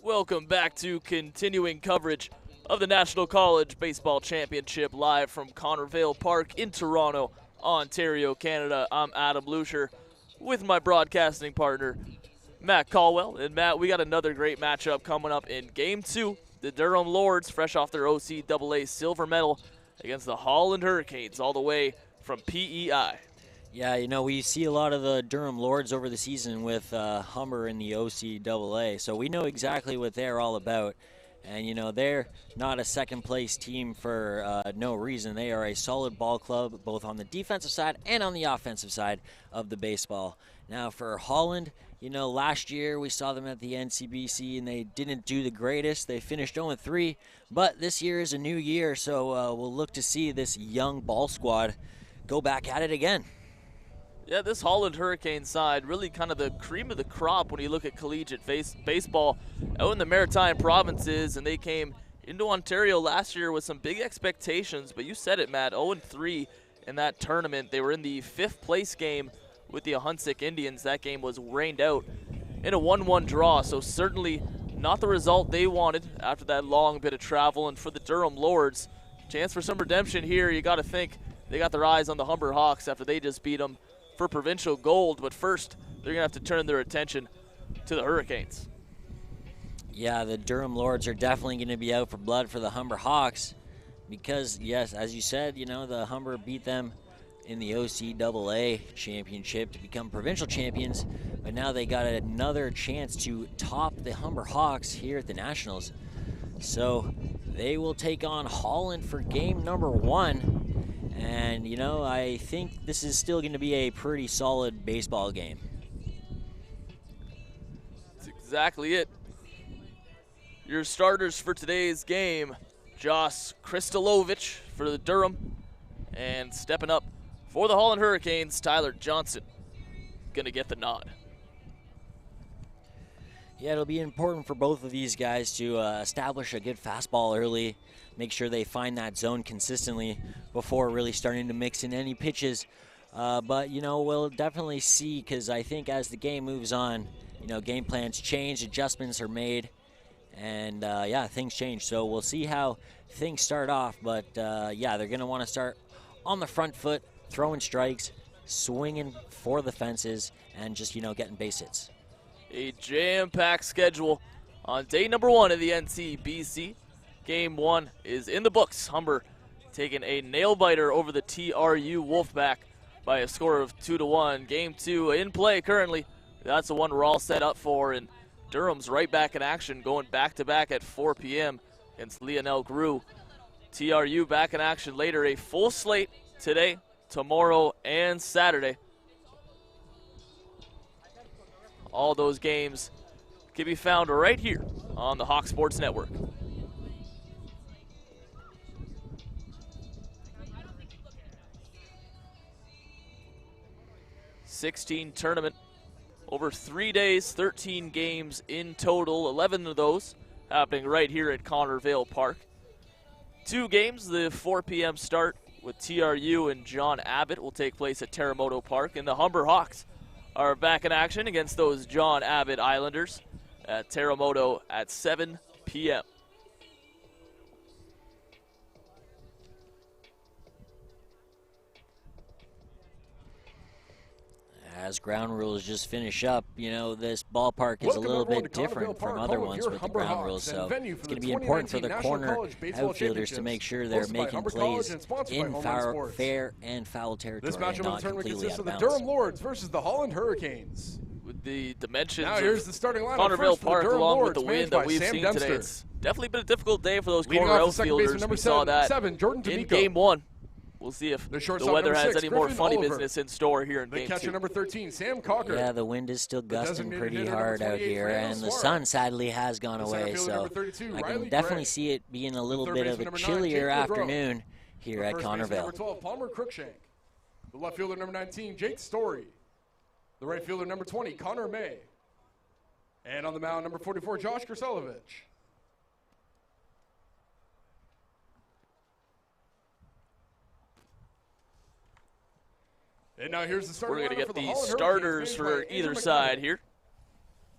Welcome back to continuing coverage of the National College Baseball Championship live from Connervale Park in Toronto, Ontario, Canada. I'm Adam Lucier with my broadcasting partner, Matt Caldwell. And Matt, we got another great matchup coming up in Game 2. The Durham Lords, fresh off their OCAA silver medal against the Holland Hurricanes, all the way from PEI. Yeah, you know, we see a lot of the Durham Lords over the season with Humber in the OCAA, so we know exactly what they're all about. And, you know, they're not a second-place team for no reason. They are a solid ball club, both on the defensive side and on the offensive side of the baseball. Now, for Holland, you know, last year we saw them at the NCBC, and they didn't do the greatest. They finished 0-3, but this year is a new year, so we'll look to see this young ball squad go back at it again. Yeah, this Holland Hurricane side, really kind of the cream of the crop when you look at collegiate baseball out in the Maritime provinces, and they came into Ontario last year with some big expectations, but you said it, Matt, 0-3 in that tournament. They were in the 5th place game with the Hunsik Indians. That game was rained out in a 1-1 draw, so certainly not the result they wanted after that long bit of travel. And for the Durham Lords, chance for some redemption here. You got to think they got their eyes on the Humber Hawks after they just beat them for provincial gold, but first they're gonna have to turn their attention to the Hurricanes. Yeah, the Durham Lords are definitely going to be out for blood for the Humber Hawks because, yes, as you said, you know, the Humber beat them in the OCAA championship to become provincial champions, but now they got another chance to top the Humber Hawks here at the Nationals. So they will take on Holland for game number 1. And, you know, I think this is still going to be a pretty solid baseball game. That's exactly it. Your starters for today's game, Josh Kristolovich for the Durham, and stepping up for the Holland Hurricanes, Tyler Johnson, going to get the nod. Yeah, it'll be important for both of these guys to establish a good fastball early, make sure they find that zone consistently before really starting to mix in any pitches. But, you know, we'll definitely see, because I think as the game moves on, you know, game plans change, adjustments are made, and, yeah, things change. So we'll see how things start off. But, yeah, they're going to want to start on the front foot, throwing strikes, swinging for the fences, and just, you know, getting base hits. A jam-packed schedule on day number 1 of the NCBC. Game 1 is in the books. Humber taking a nail-biter over the TRU Wolfpack by a score of 2-1. Game 2 in play currently. That's the one we're all set up for, and Durham's right back in action, going back-to-back at 4 p.m. against Lionel Grew. TRU back in action later. A full slate today, tomorrow, and Saturday. All those games can be found right here on the Hawk Sports Network. '16 tournament over 3 days, 13 games in total, 11 of those happening right here at Connervale Park. 2 games, the 4 p.m. start with TRU and John Abbott will take place at Terremoto Park, and the Humber Hawks are back in action against those John Abbott Islanders at Terremoto at 7 p.m. As ground rules just finish up, you know, this ballpark is a little bit different from other ones with the ground rules, so it's going to be important for the corner outfielders to make sure they're making plays in fair and foul territory. This matchup of the tournament consists of the bounds. Durham Lords versus the Holland Hurricanes. With the dimensions now here's the starting lineup Connervale first Park, for the along Lords, with the wind that we've Sam seen Dempster. today, it's definitely been a difficult day for those Leading corner off the second baseman, outfielders. number We saw that Jordan in D'Amico. Game 1. We'll see if The the shortstop, weather number has 6, any more Griffin funny Oliver. business in store here in The Game catcher, 2. number 13, Sam CAWKER. Yeah, the wind is still gusting designated pretty hitter, hard number out 28, here, Fernando and the Suarez. sun sadly has gone The away, center fielder, so number 32, I Riley can definitely Gray. see it being a little third bit of baseman, a number 9, chillier Jake Woodrow. afternoon here The at first baseman, number Connervale. 12, Palmer Cruikshank. The left fielder, number 19, Jake Story. The right fielder, number 20, Connor May. And on the mound, number 44, Josh Kristolovich. And now here's the starting We're going to lineup get for the the Holland starters Hurricanes, for managed by either Andrew side McKnight. here.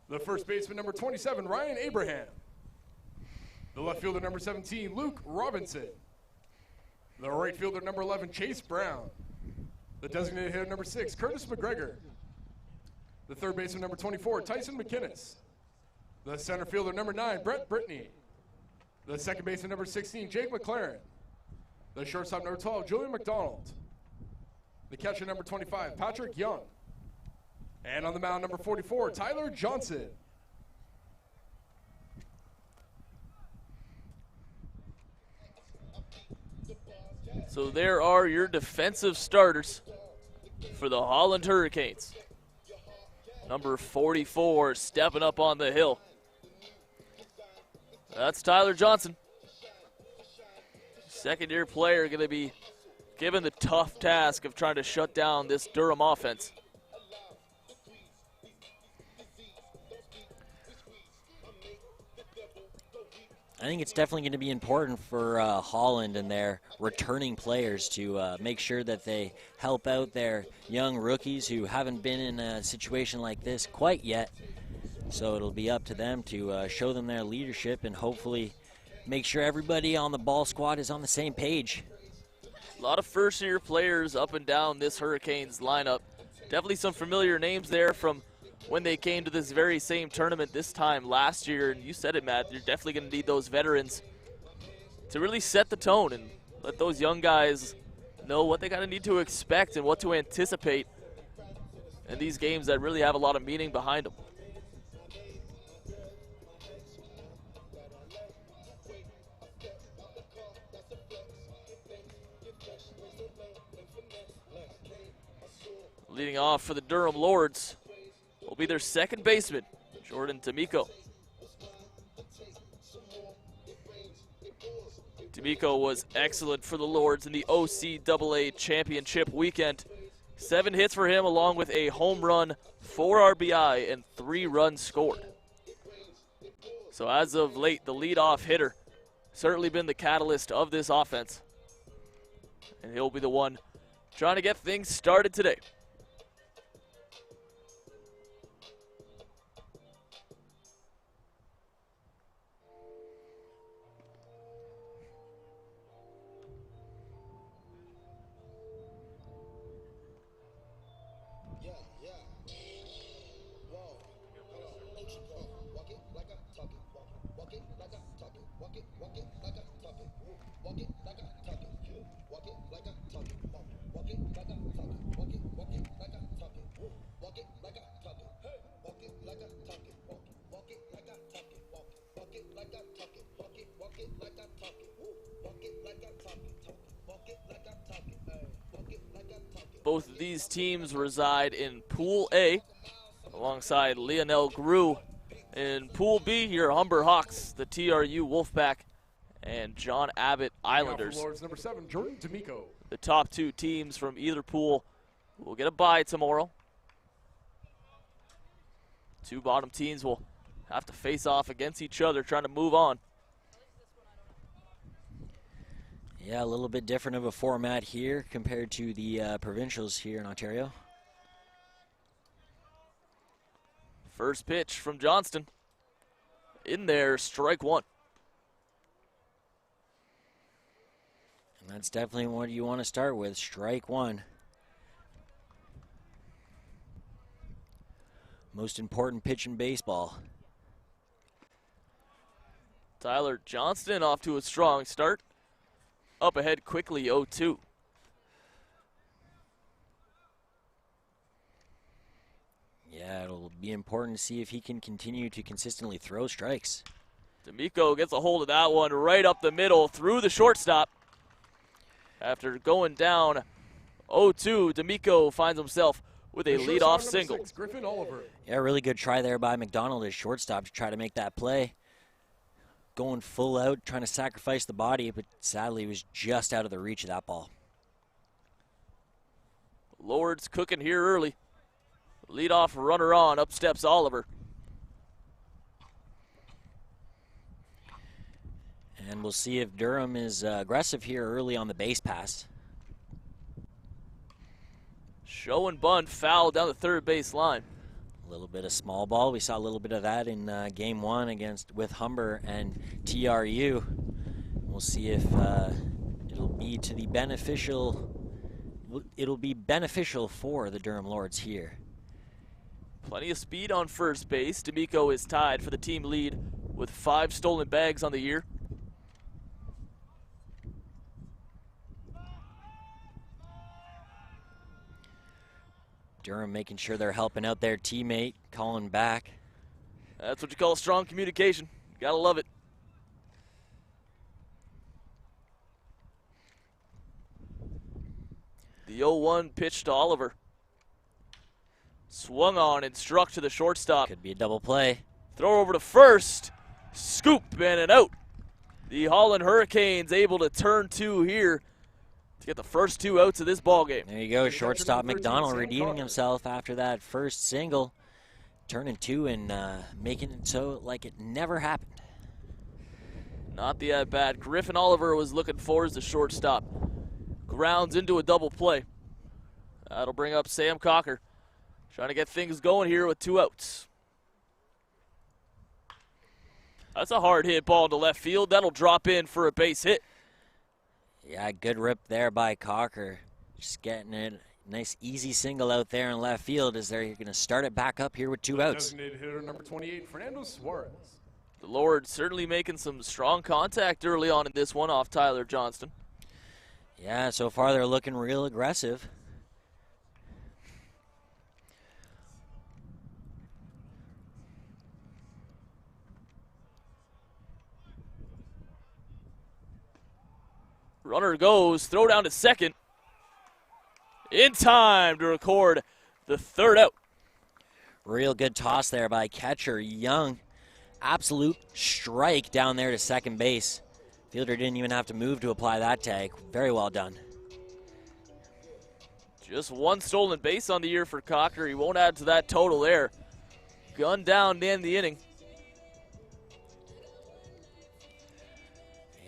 The first baseman, number 27, Ryan Abraham. The left fielder, number 17, Luke Robinson. The right fielder, number 11, Chase Brown. The designated hitter, number 6, Curtis McGregor. The third baseman, number 24, Tyson McInnes. The center fielder, number 9, Brett Brittany. The second baseman, number 16, Jake McLaren. The shortstop, number 12, Julian McDonald. The catcher, number 25, Patrick Young. And on the mound, number 44, Tyler Johnson. So there are your defensive starters for the Holland Hurricanes. Number 44 stepping up on the hill. That's Tyler Johnson. Second-year player going to be given the tough task of trying to shut down this Durham offense. I think it's definitely going to be important for Holland and their returning players to make sure that they help out their young rookies who haven't been in a situation like this quite yet. So it'll be up to them to show them their leadership and hopefully make sure everybody on the ball squad is on the same page. A lot of first-year players up and down this Hurricanes lineup. Definitely some familiar names there from when they came to this very same tournament this time last year. And you said it, Matt, you're definitely going to need those veterans to really set the tone and let those young guys know what they got to need to expect and what to anticipate in these games that really have a lot of meaning behind them. Leading off for the Durham Lords will be their second baseman, Jordan D'Amico. D'Amico was excellent for the Lords in the OCAA championship weekend. 7 hits for him along with a home run, 4 RBI, and 3 runs scored. So as of late, the leadoff hitter certainly been the catalyst of this offense. And he'll be the one trying to get things started today. Both of these teams reside in Pool A, alongside Lionel Grew. In Pool B, your Humber Hawks, the TRU Wolfpack, and John Abbott Islanders. Lords, number 7, Jordan D'Amico. The top 2 teams from either pool will get a bye tomorrow. 2 bottom teams will have to face off against each other, trying to move on. Yeah, a little bit different of a format here compared to the provincials here in Ontario. First pitch from Johnston. In there, strike 1. And that's definitely what you want to start with, strike 1. Most important pitch in baseball. Tyler Johnston off to a strong start. Up ahead quickly, 0-2. Yeah, it'll be important to see if he can continue to consistently throw strikes. D'Amico gets a hold of that one right up the middle through the shortstop. After going down 0-2, D'Amico finds himself with a leadoff single. 6, Griffin Oliver. Yeah, really good try there by McDonald as shortstop to try to make that play. Going full out, trying to sacrifice the body, but sadly was just out of the reach of that ball. Lords cooking here early. Leadoff runner on, up steps Oliver. And we'll see if Durham is aggressive here early on the base pass. Show and bunt foul down the third base line. A little bit of small ball. We saw a little bit of that in game 1 with Humber and TRU. We'll see if it'll be to the beneficial. It'll be beneficial for the Durham Lords here. Plenty of speed on first base. D'Amico is tied for the team lead with 5 stolen bags on the year. Durham making sure they're helping out their teammate, calling back. That's what you call strong communication. Gotta love it. The 0-1 pitch to Oliver. Swung on and struck to the shortstop. Could be a double play. Throw over to first. Scoop and an out. The Holland Hurricanes able to turn 2 here to get the first 2 outs of this ball game. There you go, shortstop McDonald redeeming himself after that first single, turning 2 and making it so like it never happened. Not the at-bat. Griffin Oliver was looking for as the shortstop. Grounds into a double play. That'll bring up Sam CAWKER, trying to get things going here with 2 outs. That's a hard hit ball to left field. That'll drop in for a base hit. Yeah, good rip there by CAWKER. Just getting it. Nice easy single out there in left field as they're going to start it back up here with 2 outs. Designated hitter number 28, Fernando Suarez. The Lords certainly making some strong contact early on in this one off Tyler Johnston. Yeah, so far they're looking real aggressive. Runner goes, throw down to second. In time to record the 3rd out. Real good toss there by catcher Young. Absolute strike down there to second base. Fielder didn't even have to move to apply that tag. Very well done. Just 1 stolen base on the year for CAWKER. He won't add to that total there. Gunned down to end the inning.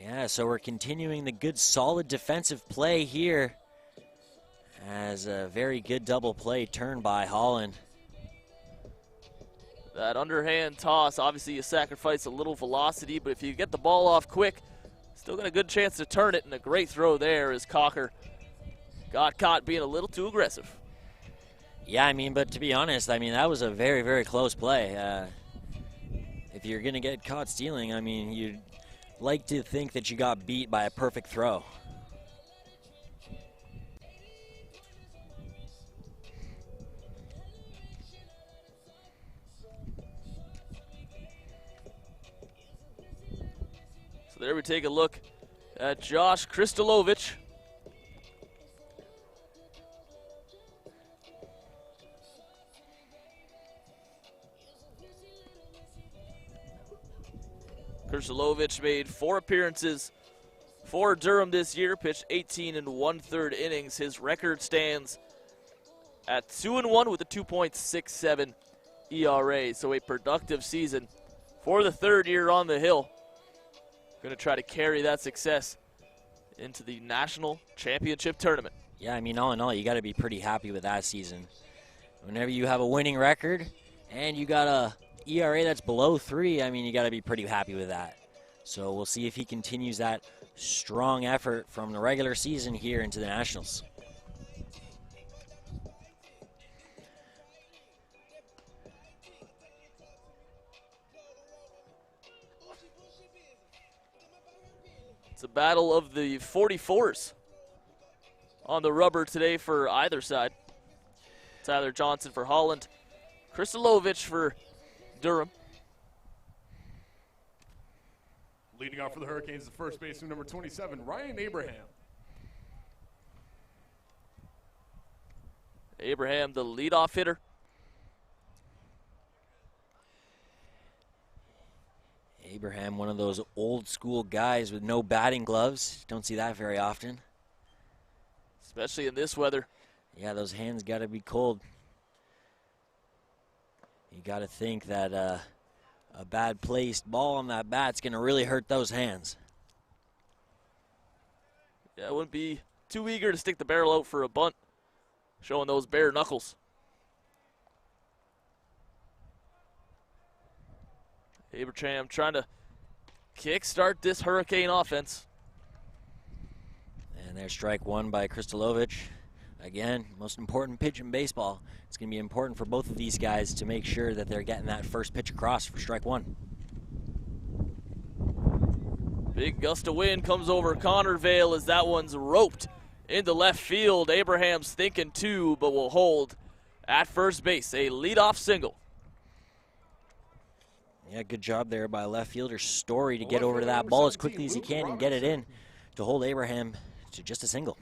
Yeah, so we're continuing the good, solid defensive play here as a very good double play turned by Holland. That underhand toss, obviously you sacrifice a little velocity, but if you get the ball off quick, still got a good chance to turn it, and a great throw there as CAWKER got caught being a little too aggressive. Yeah, I mean, but to be honest, I mean, that was a very, very close play. If you're going to get caught stealing, I mean, you'd like to think that you got beat by a perfect throw. So there we take a look at Josh Kristolovich. Kristolovich made 4 appearances for Durham this year, pitched 18 1/3 innings. His record stands at 2-1 with a 2.67 ERA, so a productive season for the 3rd year on the hill. Going to try to carry that success into the national championship tournament. Yeah, I mean, all in all, you got to be pretty happy with that season. Whenever you have a winning record and you got a ERA that's below 3, I mean, you got to be pretty happy with that. So we'll see if he continues that strong effort from the regular season here into the Nationals. It's a battle of the 44s on the rubber today for either side. Tyler Johnson for Holland, Kristolovich for Durham. Leading off for the Hurricanes, the first baseman, number 27, Ryan Abraham. Abraham, the leadoff hitter. Abraham, one of those old school guys with no batting gloves. Don't see that very often. Especially in this weather. Yeah, those hands got to be cold. You got to think that a bad placed ball on that bat's going to really hurt those hands. Yeah, I wouldn't be too eager to stick the barrel out for a bunt, showing those bare knuckles. Abraham trying to kickstart this Hurricane offense. And there's strike one by Kristolovich. Again, most important pitch in baseball. It's going to be important for both of these guys to make sure that they're getting that first pitch across for strike one. Big gust of wind comes over Connervale as that one's roped into left field. Abraham's thinking two, but will hold at first base. A leadoff single. Yeah, good job there by left fielder Story to get over to that ball as quickly as he can and get it in to hold Abraham to just a single.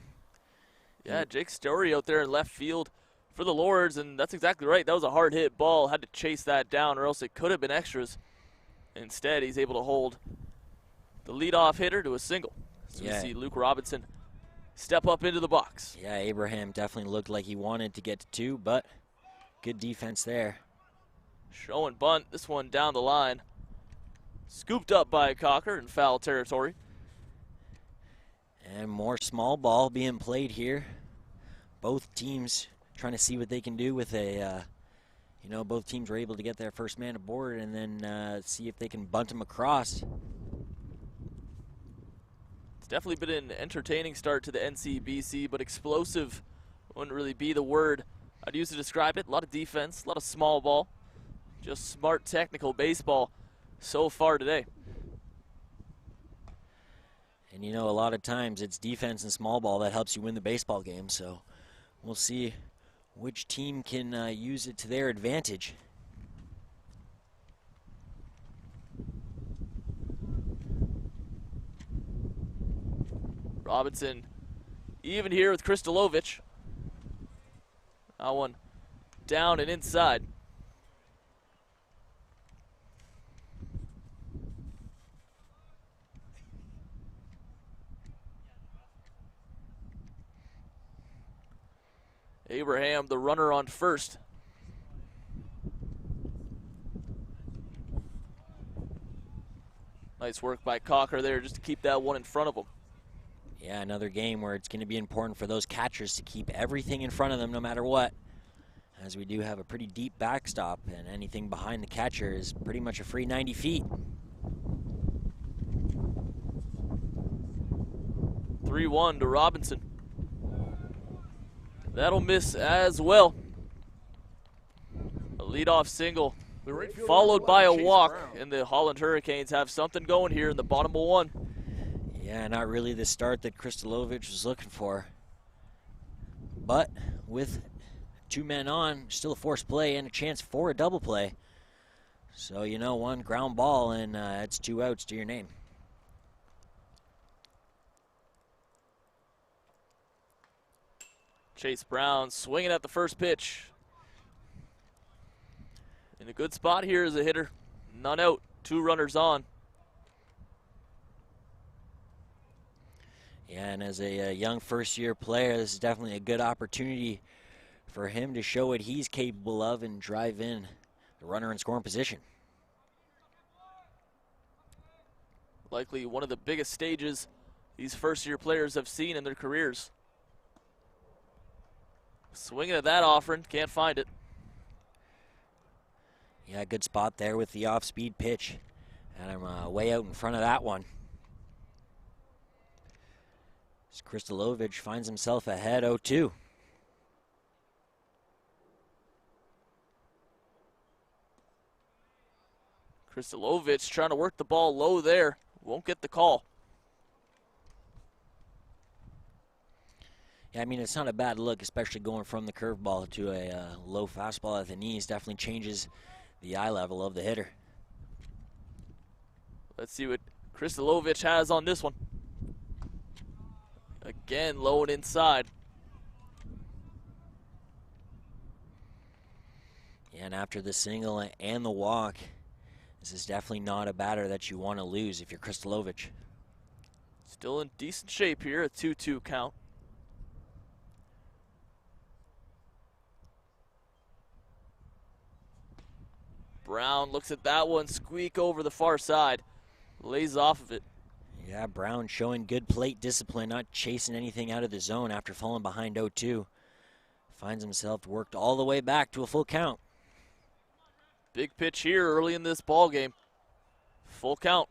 Yeah, Jake Story out there in left field for the Lords, and that's exactly right. That was a hard hit ball. Had to chase that down, or else it could have been extras. Instead, he's able to hold the leadoff hitter to a single. So we see Luke Robinson step up into the box. Yeah, Abraham definitely looked like he wanted to get to two, but good defense there. Show and bunt, this one down the line. Scooped up by CAWKER in foul territory. And more small ball being played here. Both teams trying to see what they can do with a, both teams were able to get their first man aboard and then see if they can bunt him across. It's definitely been an entertaining start to the NCBC, but explosive wouldn't really be the word I'd use to describe it. A lot of defense, a lot of small ball. Just smart technical baseball so far today. And a lot of times it's defense and small ball that helps you win the baseball game. So we'll see which team can use it to their advantage. Robinson even here with Kristolovich. That one down and inside. Abraham, the runner on first. Nice work by CAWKER there just to keep that one in front of him. Yeah, another game where it's going to be important for those catchers to keep everything in front of them no matter what. As we do have a pretty deep backstop, and anything behind the catcher is pretty much a free 90 feet. 3-1 to Robinson. That'll miss as well. A leadoff single followed by a walk, and the Holland Hurricanes have something going here in the bottom of one. Yeah, not really the start that Kristolovich was looking for. But with two men on, still a forced play and a chance for a double play. So, one ground ball and it's 2 outs to your name. Chase Brown swinging at the first pitch. In a good spot here as a hitter. None out, 2 runners on. Yeah, and as a young first-year player, this is definitely a good opportunity for him to show what he's capable of and drive in the runner in scoring position. Likely one of the biggest stages these first-year players have seen in their careers. Swinging at that offering, can't find it. Yeah, good spot there with the off-speed pitch. And I'm way out in front of that one. As Kristolovich finds himself ahead 0-2. Kristolovich trying to work the ball low there. Won't get the call. Yeah, it's not a bad look, especially going from the curveball to a low fastball at the knees. Definitely changes the eye level of the hitter. Let's see what Kristolovich has on this one. Again, low and inside. Yeah, and after the single and the walk, this is definitely not a batter that you want to lose if you're Kristolovich. Still in decent shape here, a 2-2 count. Brown looks at that one, squeak over the far side, lays off of it. Yeah, Brown showing good plate discipline, not chasing anything out of the zone after falling behind 0-2. Finds himself worked all the way back to a full count. Big pitch here early in this ball game. Full count.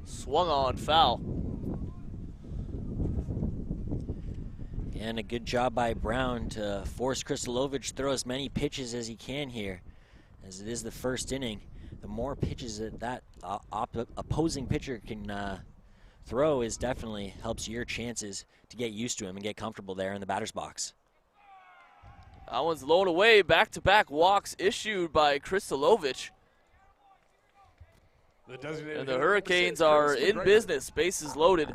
Swung on, foul. And a good job by Brown to force Kristalovic to throw as many pitches as he can here, as it is the first inning. The more pitches that opposing pitcher can throw is definitely helps your chances to get used to him and get comfortable there in the batter's box. That one's low and away. Back-to-back walks issued by Kristalovic. And the Hurricanes are in business. Bases loaded,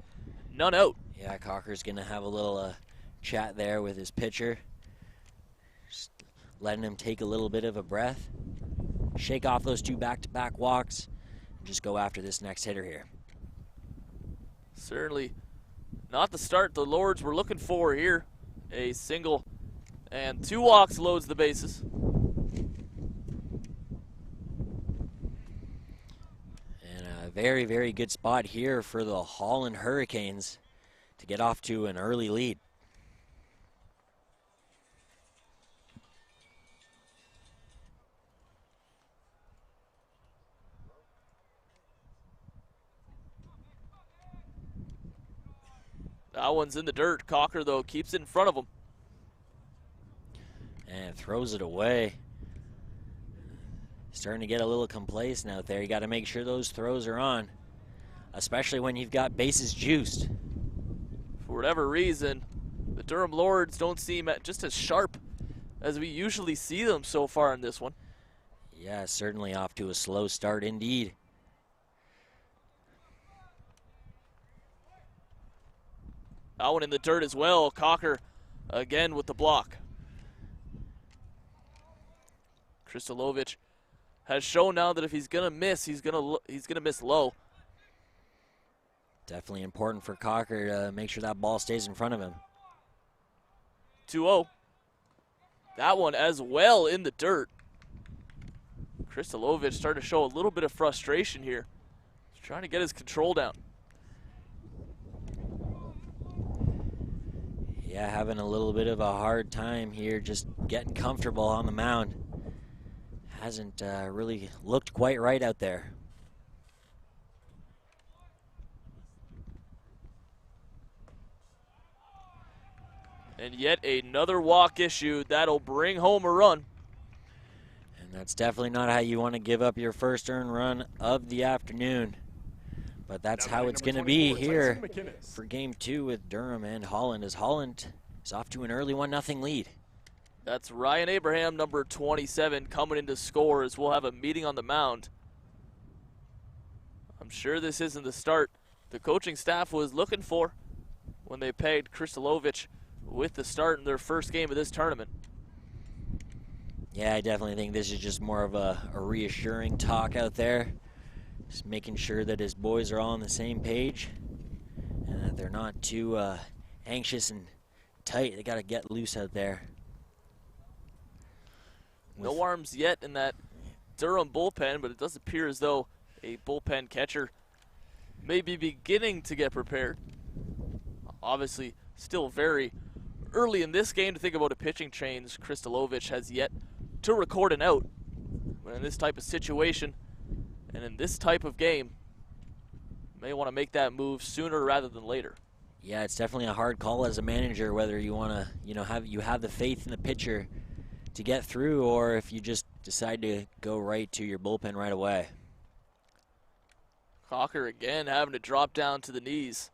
none out. Yeah, CAWKER's going to have a little chat there with his pitcher. Just letting him take a little bit of a breath. Shake off those two back-to-back walks. And just go after this next hitter here. Certainly not the start the Lords were looking for here. A single and 2 walks loads the bases. And a very, very good spot here for the Holland Hurricanes to get off to an early lead. That one's in the dirt. CAWKER, though, keeps it in front of him. And throws it away. Starting to get a little complacent out there. You got to make sure those throws are on, especially when you've got bases juiced. For whatever reason, the Durham Lords don't seem just as sharp as we usually see them so far in this one. Yeah, certainly off to a slow start indeed. That one in the dirt as well. CAWKER again with the block. Kristalovic has shown now that if he's gonna miss, he's gonna miss low. Definitely important for CAWKER to make sure that ball stays in front of him. 2-0. That one as well in the dirt. Kristalovic starting to show a little bit of frustration here. He's trying to get his control down. Yeah, having a little bit of a hard time here, just getting comfortable on the mound. Hasn't really looked quite right out there. And yet another walk issued. That'll bring home a run. And that's definitely not how you want to give up your first earned run of the afternoon. But that's how it's going to be here for Game 2 with Durham and Holland, as Holland is off to an early 1-0 lead. That's Ryan Abraham, number 27, coming in to score as we'll have a meeting on the mound. I'm sure this isn't the start the coaching staff was looking for when they pegged Kristalovic with the start in their first game of this tournament. Yeah, I definitely think this is just more of a reassuring talk out there. Just making sure that his boys are all on the same page and that they're not too anxious and tight. They got to get loose out there. No arms yet in that Durham bullpen, but it does appear as though a bullpen catcher may be beginning to get prepared. Obviously, still very early in this game to think about a pitching change. Kristalovic has yet to record an out. But in this type of situation and in this type of game, may want to make that move sooner rather than later. Yeah, it's definitely a hard call as a manager whether you want to, have the faith in the pitcher to get through, or if you just decide to go right to your bullpen right away. CAWKER again having to drop down to the knees.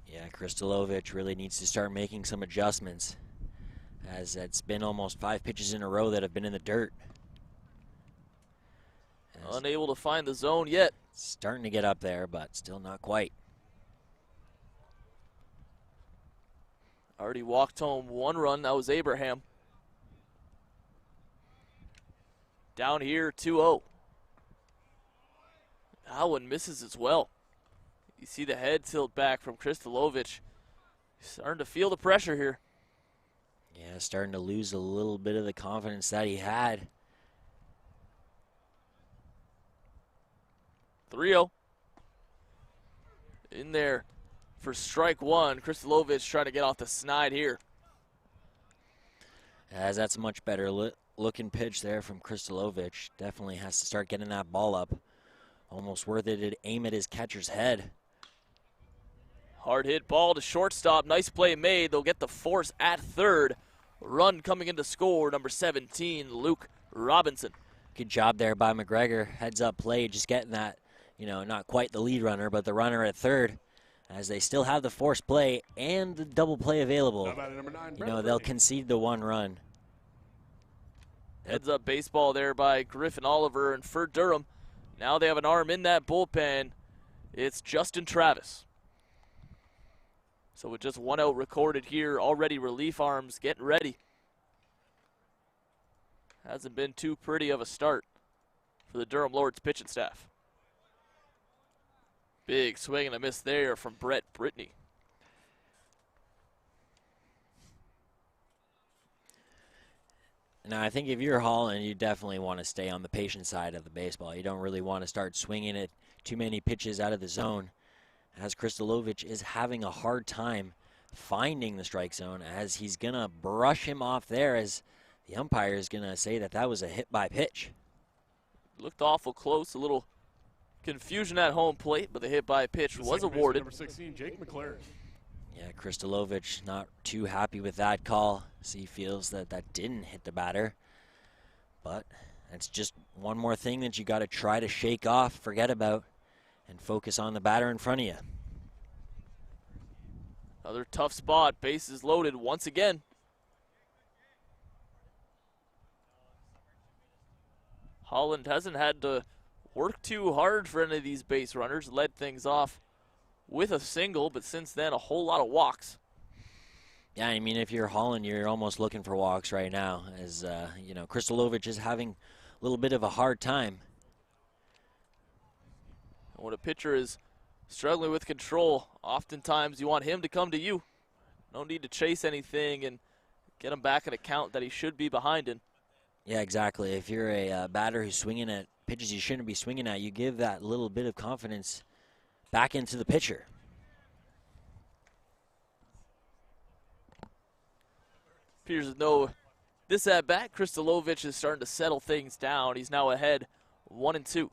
Yeah, Kristalovic really needs to start making some adjustments, as it's been almost 5 pitches in a row that have been in the dirt. Unable to find the zone yet. Starting to get up there, but still not quite. Already walked home 1 run. That was Abraham. Down here, 2-0. That one misses as well. You see the head tilt back from Kristalovic. He's starting to feel the pressure here. Yeah, starting to lose a little bit of the confidence that he had. 3-0. In there for strike 1. Kristalovic trying to get off the snide here. As that's a much better looking pitch there from Kristolovich. Definitely has to start getting that ball up. Almost worth it to aim at his catcher's head. Hard hit ball to shortstop. Nice play made. They'll get the force at third. Run coming in to score, number 17, Luke Robinson. Good job there by McGregor. Heads up play, just getting that, you know, not quite the lead runner, but the runner at third. As they still have the force play and the double play available. Number 9, You know, they'll concede the one run. Heads up baseball there by Griffin Oliver, and for Durham, now they have an arm in that bullpen. It's Justin Travis. So with just one out recorded here, already relief arms getting ready. Hasn't been too pretty of a start for the Durham Lords pitching staff. Big swing and a miss there from BRITTANY. Now, I think if you're Holland, you definitely want to stay on the patient side of the baseball. You don't really want to start swinging at too many pitches out of the zone, as Kristolovich is having a hard time finding the strike zone, as he's going to brush him off there, as the umpire is going to say that that was a hit by pitch. Looked awful close, a little confusion at home plate, but the hit by pitch was awarded. Number 16, Jake McLaren. Yeah, Kristolovich not too happy with that call, as he feels that that didn't hit the batter. But that's just one more thing that you got to try to shake off, forget about, and focus on the batter in front of you. Another tough spot, bases loaded once again. Holland hasn't had to work too hard for any of these base runners, led things off with a single, but since then a whole lot of walks. Yeah, I mean, if you're Holland, you're almost looking for walks right now, as you know, Kristolovich is having a little bit of a hard time. When a pitcher is struggling with control, oftentimes you want him to come to you. No need to chase anything and get him back in a count that he should be behind in. Yeah, exactly. If you're a batter who's swinging at pitches you shouldn't be swinging at, you give that little bit of confidence back into the pitcher. Appears as though this at bat, Kristolovich is starting to settle things down. He's now ahead 1-2.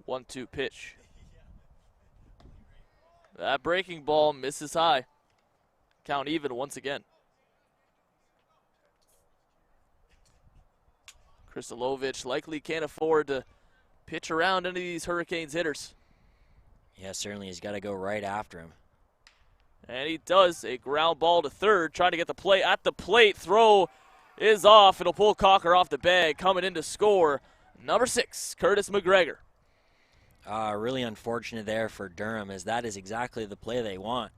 One-two pitch. That breaking ball misses high. Count even once again. Kristolovich likely can't afford to pitch around any of these Hurricanes hitters. Yeah, certainly he's got to go right after him. And he does. A ground ball to third, trying to get the play at the plate. Throw is off. It'll pull CAWKER off the bag. Coming in to score, number 6, Curtis McGregor. Really unfortunate there for Durham, as that is exactly the play they want,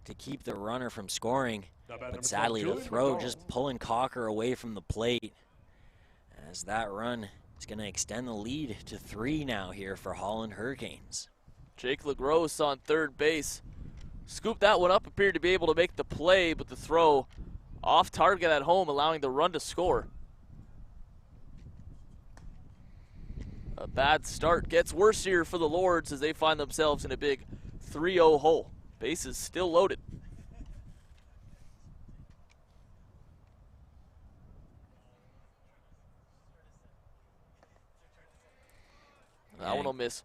to keep the runner from scoring. But sadly, the throw just pulling CAWKER away from the plate, as that run is going to extend the lead to 3 now here for Holland Hurricanes. Jake LaGrosse on third base. Scooped that one up, appeared to be able to make the play, but the throw off target at home, allowing the run to score. A bad start gets worse here for the Lords as they find themselves in a big 3-0 hole. Bases still loaded. That one will miss.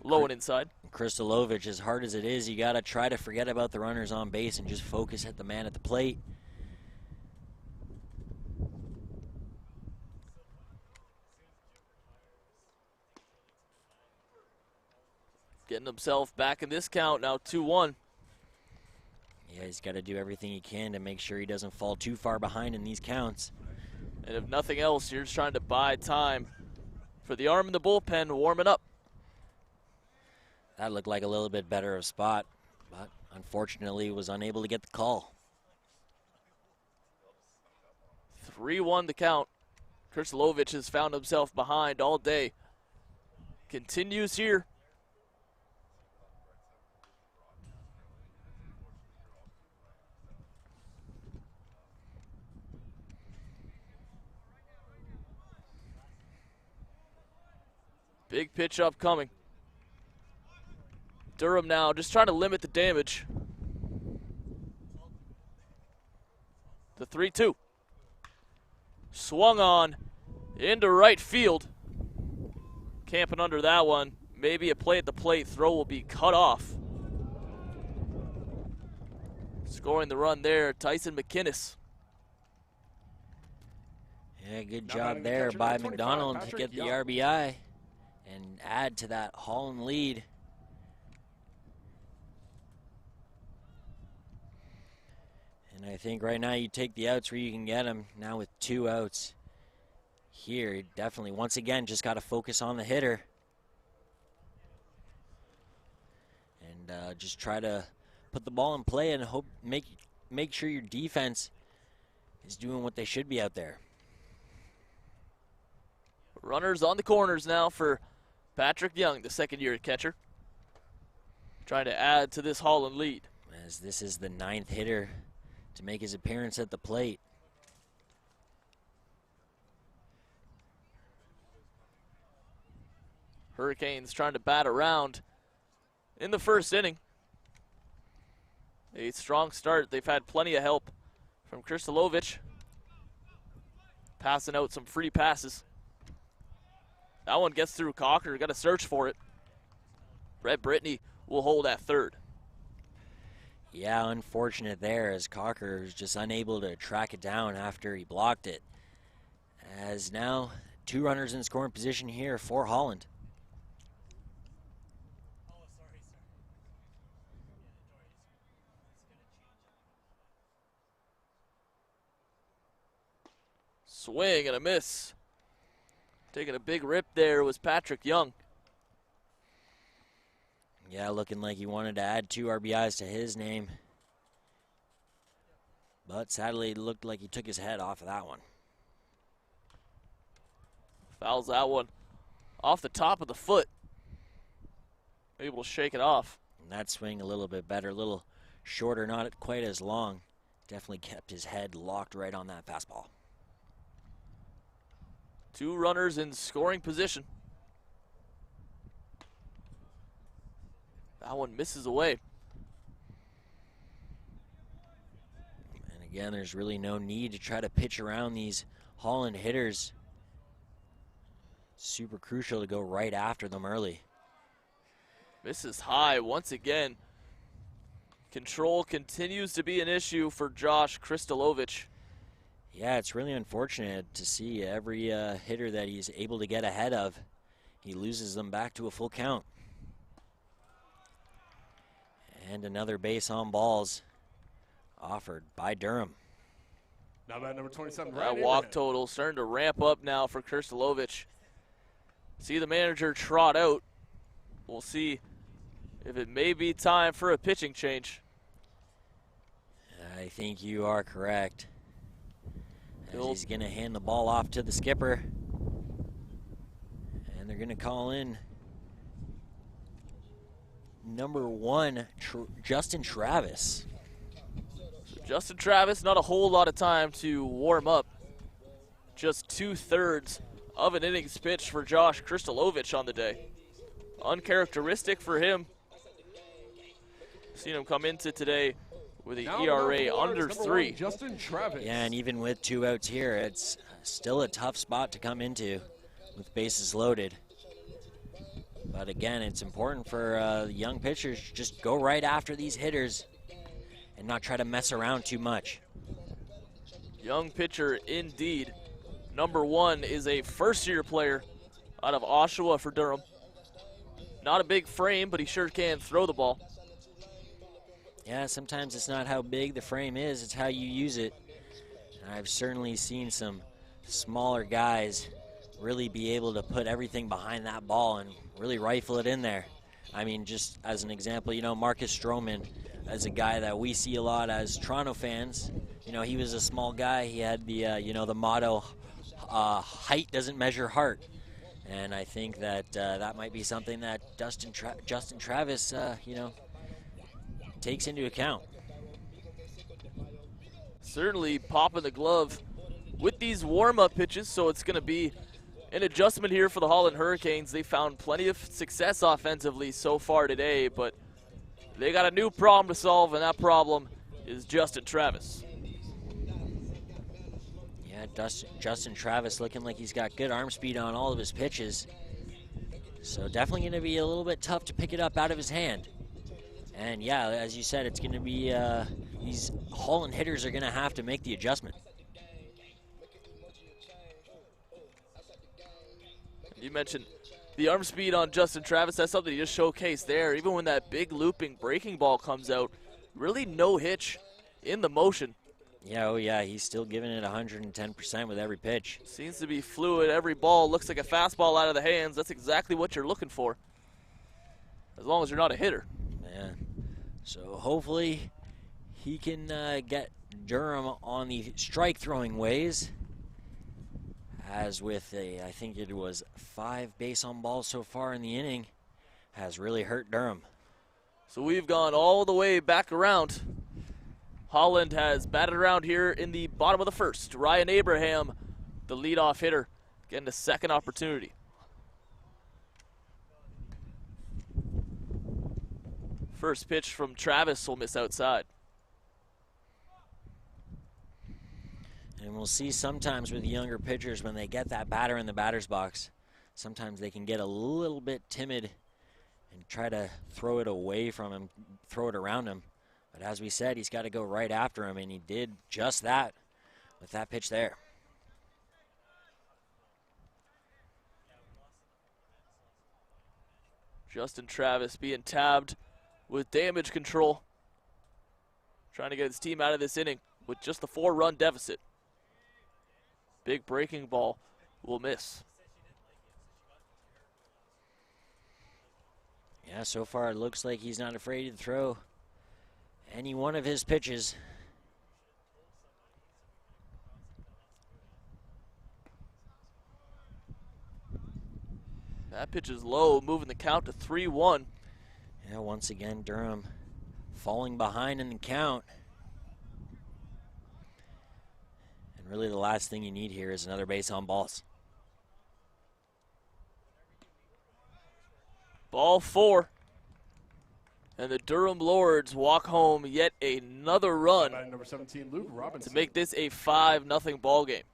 Low and inside. Kristolovich, as hard as it is, you got to try to forget about the runners on base and just focus at the man at the plate. Getting himself back in this count now, 2-1. Yeah, he's got to do everything he can to make sure he doesn't fall too far behind in these counts. And if nothing else, you're just trying to buy time for the arm in the bullpen warming up. That looked like a little bit better of spot, but unfortunately was unable to get the call. 3-1 the count. Kristolovich has found himself behind all day. Continues here. Big pitch upcoming. Durham now just trying to limit the damage. The 3-2. Swung on into right field. Camping under that one. Maybe a play at the plate. Throw will be cut off. Scoring the run there, Tyson McInnes. Yeah, good job there by McDonald to get the RBI and add to that Holland lead. And I think right now you take the outs where you can get them. Now with 2 outs here, definitely once again just got to focus on the hitter. And just try to put the ball in play and hope make sure your defense is doing what they should be out there. Runners on the corners now for Patrick Young, the second-year catcher. Trying to add to this Holland lead. As this is the 9th hitter to make his appearance at the plate. Hurricanes trying to bat around in the first inning. A strong start. They've had plenty of help from Kristolovich. Passing out some free passes. That one gets through CAWKER. Got to search for it. Brett Brittany will hold at third. Yeah, unfortunate there as CAWKER is just unable to track it down after he blocked it. As now 2 runners in scoring position here for Holland. Swing and a miss. Taking a big rip there was Patrick Young. Yeah, looking like he wanted to add 2 RBIs to his name. But sadly, it looked like he took his head off of that one. Fouls that one off the top of the foot. Able to shake it off. And that swing a little bit better, a little shorter, not quite as long. Definitely kept his head locked right on that fastball. 2 runners in scoring position. That one misses away. And again, there's really no need to try to pitch around these Holland hitters. Super crucial to go right after them early. Misses high once again. Control continues to be an issue for Josh Kristolovich. Yeah, it's really unfortunate to see every hitter that he's able to get ahead of, he loses them back to a full count. And another base on balls offered by Durham. Now that number 27, That walk total starting to ramp up now for Kristolovich. See the manager trot out. We'll see if it may be time for a pitching change. I think you are correct. As he's going to hand the ball off to the skipper. And they're going to call in number 1, Justin Travis. So Justin Travis, not a whole lot of time to warm up. Just 2/3 of an innings pitch for Josh Kristolovich on the day. Uncharacteristic for him. Seen him come into today with an ERA under 3. Justin Travis. Yeah, and even with 2 outs here, it's still a tough spot to come into with bases loaded. But again, it's important for young pitchers to just go right after these hitters and not try to mess around too much. Young pitcher indeed. Number 1 is a first-year player out of Oshawa for Durham. Not a big frame, but he sure can throw the ball. Yeah, sometimes it's not how big the frame is, it's how you use it. And I've certainly seen some smaller guys really be able to put everything behind that ball and really rifle it in there. I mean, just as an example, you know, Marcus Stroman is a guy that we see a lot as Toronto fans. You know, he was a small guy. He had the, you know, the motto, height doesn't measure heart. And I think that that might be something that Justin Travis, you know, takes into account. Certainly popping the glove with these warm-up pitches, so it's going to be an adjustment here for the Holland Hurricanes. They found plenty of success offensively so far today, but They got a new problem to solve, and that problem is Justin Travis. Yeah, Justin Travis looking like he's got good arm speed on all of his pitches. So definitely going to be a little bit tough to pick it up out of his hand. And yeah, as you said, it's going to be, these Holland hitters are going to have to make the adjustment. You mentioned the arm speed on Justin Travis. That's something he just showcased there. Even when that big looping breaking ball comes out, really no hitch in the motion. Yeah, oh yeah, he's still giving it 110% with every pitch. Seems to be fluid. Every ball looks like a fastball out of the hands. That's exactly what you're looking for, as long as you're not a hitter. Yeah, so hopefully he can get Durham on the strike throwing ways. As with I think it was 5 base on balls so far in the inning, has really hurt Durham. So we've gone all the way back around. Holland has batted around here in the bottom of the first. Ryan Abraham, the leadoff hitter, getting a second opportunity. First pitch from Travis will miss outside. And we'll see sometimes with younger pitchers when they get that batter in the batter's box, sometimes they can get a little bit timid and try to throw it away from him, throw it around him. But as we said, he's got to go right after him, and he did just that with that pitch there. Justin Travis being tabbed with damage control, trying to get his team out of this inning with just the 4-run deficit. Big breaking ball will miss. Yeah, so far it looks like he's not afraid to throw any one of his pitches. That pitch is low, moving the count to 3-1. Yeah, once again, Durham falling behind in the count. And really the last thing you need here is another base on balls. Ball 4. And the Durham Lords walk home yet another run Number 17, Luke Robinson. to make this a 5-0 ball game.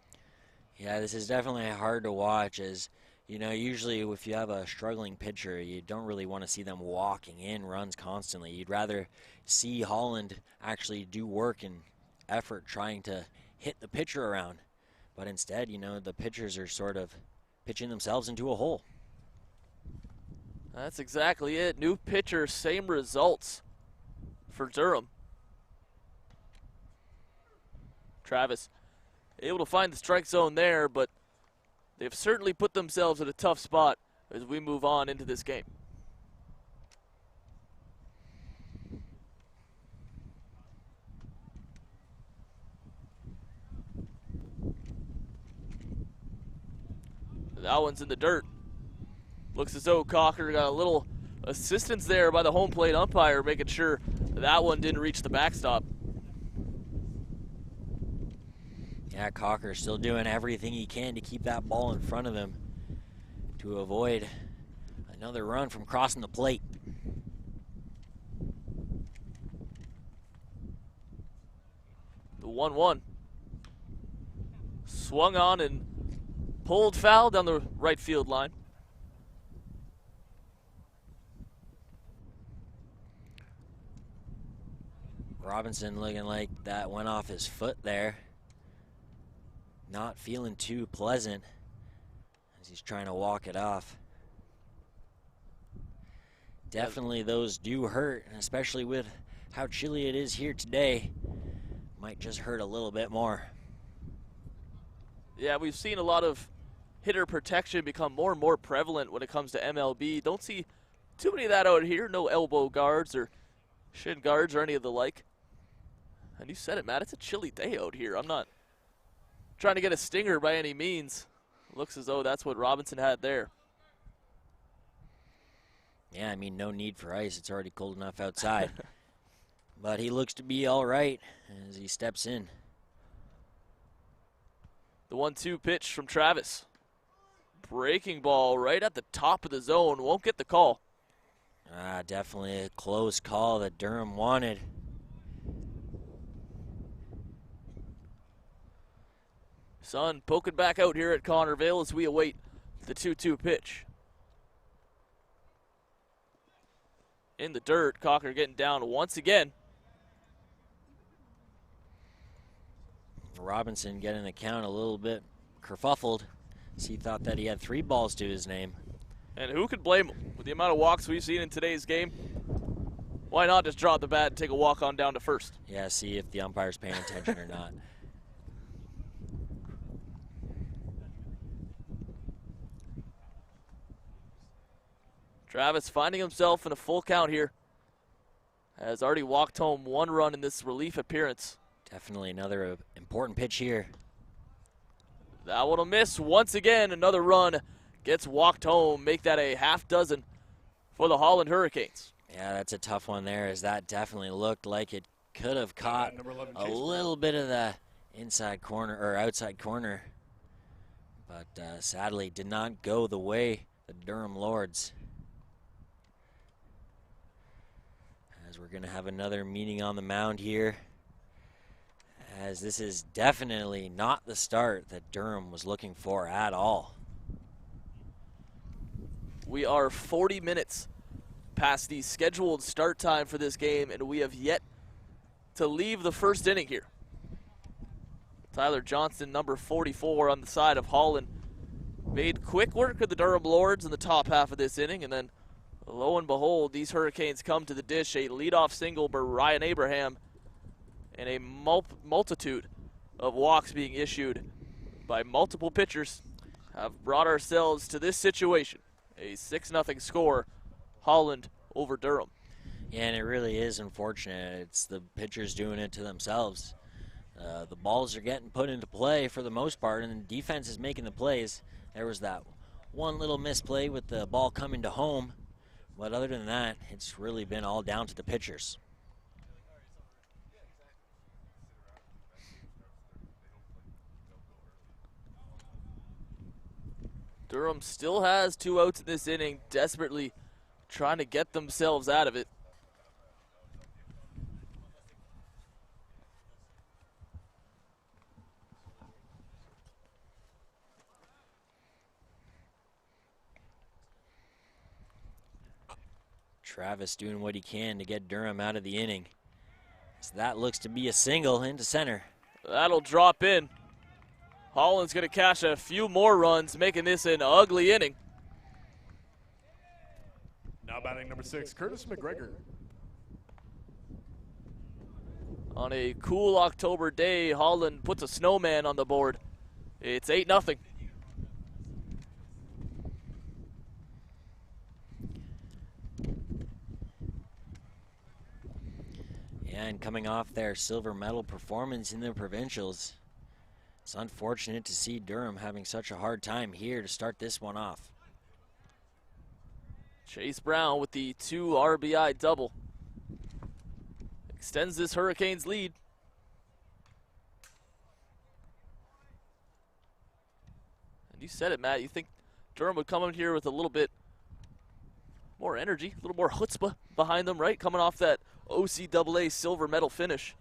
Yeah, this is definitely hard to watch, as you know, usually if you have a struggling pitcher, you don't really want to see them walking in runs constantly. You'd rather see Holland actually do work and effort trying to hit the pitcher around. But instead, you know, the pitchers are sort of pitching themselves into a hole. That's exactly it. New pitcher, same results for Durham. Travis able to find the strike zone there, but they've certainly put themselves in a tough spot as we move on into this game. That one's in the dirt. Looks as though CAWKER got a little assistance there by the home plate umpire, making sure that one didn't reach the backstop. Yeah, CAWKER still doing everything he can to keep that ball in front of him to avoid another run from crossing the plate. The 1-1. Swung on and pulled foul down the right field line. Robinson looking like that went off his foot there. Not feeling too pleasant as he's trying to walk it off. Definitely those do hurt, and especially with how chilly it is here today, might just hurt a little bit more. Yeah, we've seen a lot of hitter protection become more and more prevalent when it comes to MLB. Don't see too many of that out here. No elbow guards or shin guards or any of the like. And you said it, Matt. It's a chilly day out here. I'm not trying to get a stinger by any means. Looks as though that's what Robinson had there. Yeah, I mean, no need for ice. It's already cold enough outside. But he looks to be all right as he steps in. The 1-2 pitch from Travis. Breaking ball right at the top of the zone. Won't get the call. Definitely a close call that Durham wanted. Sun poking back out here at Connervale as we await the 2-2 pitch. In the dirt, CAWKER getting down once again. Robinson getting the count a little bit kerfuffled, as he thought that he had 3 balls to his name. And who could blame him? With the amount of walks we've seen in today's game, why not just drop the bat and take a walk on down to first? Yeah, see if the umpire's paying attention or not. Travis finding himself in a full count here. Has already walked home 1 run in this relief appearance. Definitely another important pitch here. That one will miss once again. Another run gets walked home. Make that a half dozen for the Holland Hurricanes. Yeah, that's a tough one there, as that definitely looked like it could have caught a little bit of the inside corner or outside corner, but sadly did not go the way the Durham Lords. As we're going to have another meeting on the mound here, as this is definitely not the start that Durham was looking for at all. We are 40 minutes past the scheduled start time for this game, and we have yet to leave the first inning here. Tyler Johnston, number 44 on the side of Holland, made quick work of the Durham Lords in the top half of this inning, and then lo and behold, these Hurricanes come to the dish. A leadoff single by Ryan Abraham and a multitude of walks being issued by multiple pitchers have brought ourselves to this situation. A 6-0 score, Holland over Durham. Yeah, and it really is unfortunate. It's the pitchers doing it to themselves. The balls are getting put into play for the most part, and the defense is making the plays. There was that one little misplay with the ball coming to home, but other than that, it's really been all down to the pitchers. Durham still has 2 outs in this inning, desperately trying to get themselves out of it. Travis doing what he can to get Durham out of the inning. So that looks to be a single into center. That'll drop in. Holland's going to cash a few more runs, making this an ugly inning. Now batting number 6, Curtis McGregor. On a cool October day, Holland puts a snowman on the board. It's 8-0. Yeah, and coming off their silver medal performance in the provincials, it's unfortunate to see Durham having such a hard time here to start this one off. Chase Brown with the 2 RBI double extends this Hurricanes lead. And you said it, Matt. You think Durham would come in here with a little bit more energy, a little more chutzpah behind them, right? Coming off that OCAA silver medal finish.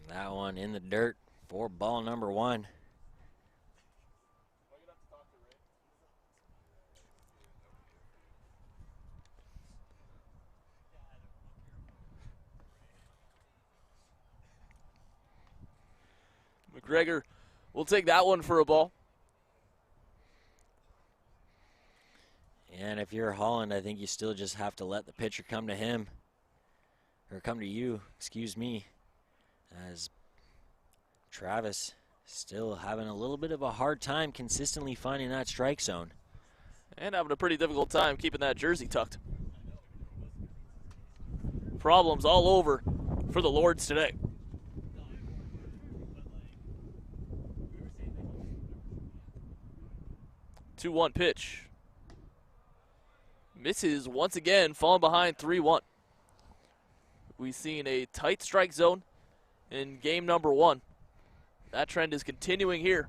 That one in the dirt for ball number 1. McGregor will take that one for a ball. And if you're Holland, I think you still just have to let the pitcher come to him, or come to you, excuse me, as Travis still having a little bit of a hard time consistently finding that strike zone. And having a pretty difficult time keeping that jersey tucked. Problems all over for the Lords today. Two-one pitch. Misses once again, falling behind 3-1. We've seen a tight strike zone in game number 1. That trend is continuing here.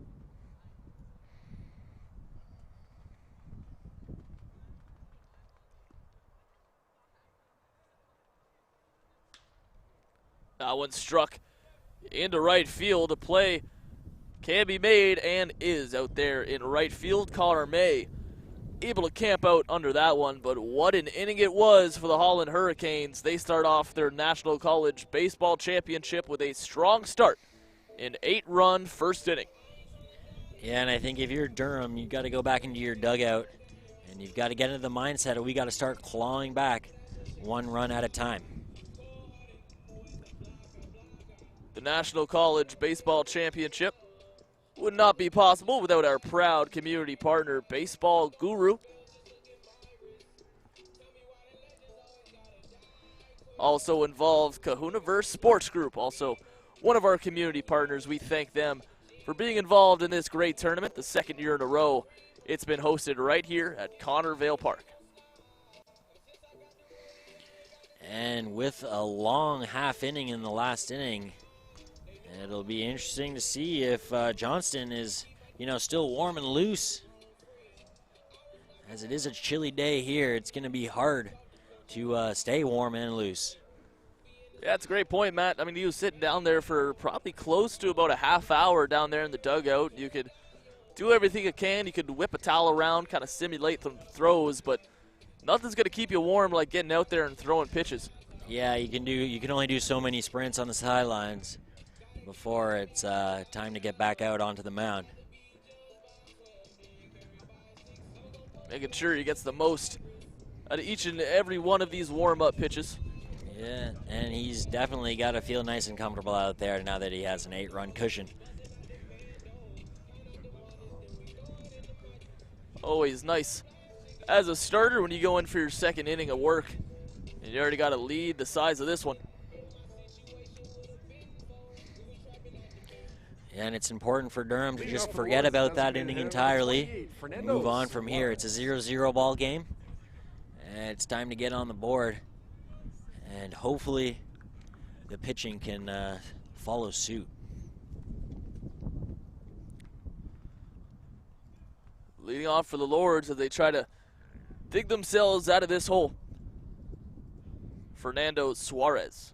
That one struck into right field. A play can be made and is out there in right field. Connor May able to camp out under that one, but what an inning it was for the Holland Hurricanes. They start off their National College Baseball Championship with a strong start, an 8-run first inning. Yeah, and I think if you're Durham, you've got to go back into your dugout, and you've got to get into the mindset of we got to start clawing back 1 run at a time. The National College Baseball Championship would not be possible without our proud community partner, Baseball Guru. Also involved Kahunaverse Sports Group, also one of our community partners. We thank them for being involved in this great tournament, the 2nd year in a row it's been hosted right here at Connervale Park. And with a long half inning in the last inning, it'll be interesting to see if JOHNSTON is, still warm and loose. As it is a chilly day here, it's going to be hard to stay warm and loose. Yeah, that's a great point, Matt. I mean, he was sitting down there for probably close to about a half hour down there in the dugout. You could do everything you can. You could whip a towel around, kind of simulate some throws, but nothing's going to keep you warm like getting out there and throwing pitches. Yeah, you can only do so many sprints on the sidelines before it's time to get back out onto the mound. Making sure he gets the most out of each and every one of these warm-up pitches. Yeah, and he's definitely got to feel nice and comfortable out there now that he has an 8-run cushion. Always nice as a starter when you go in for your 2nd inning of work and you already got a lead the size of this one. And it's important for Durham to just forget about that inning entirely, move on from here. It's a 0-0 ball game, and it's time to get on the board, and hopefully the pitching can follow suit. Leading off for the Lords as they try to dig themselves out of this hole. Fernando Suarez.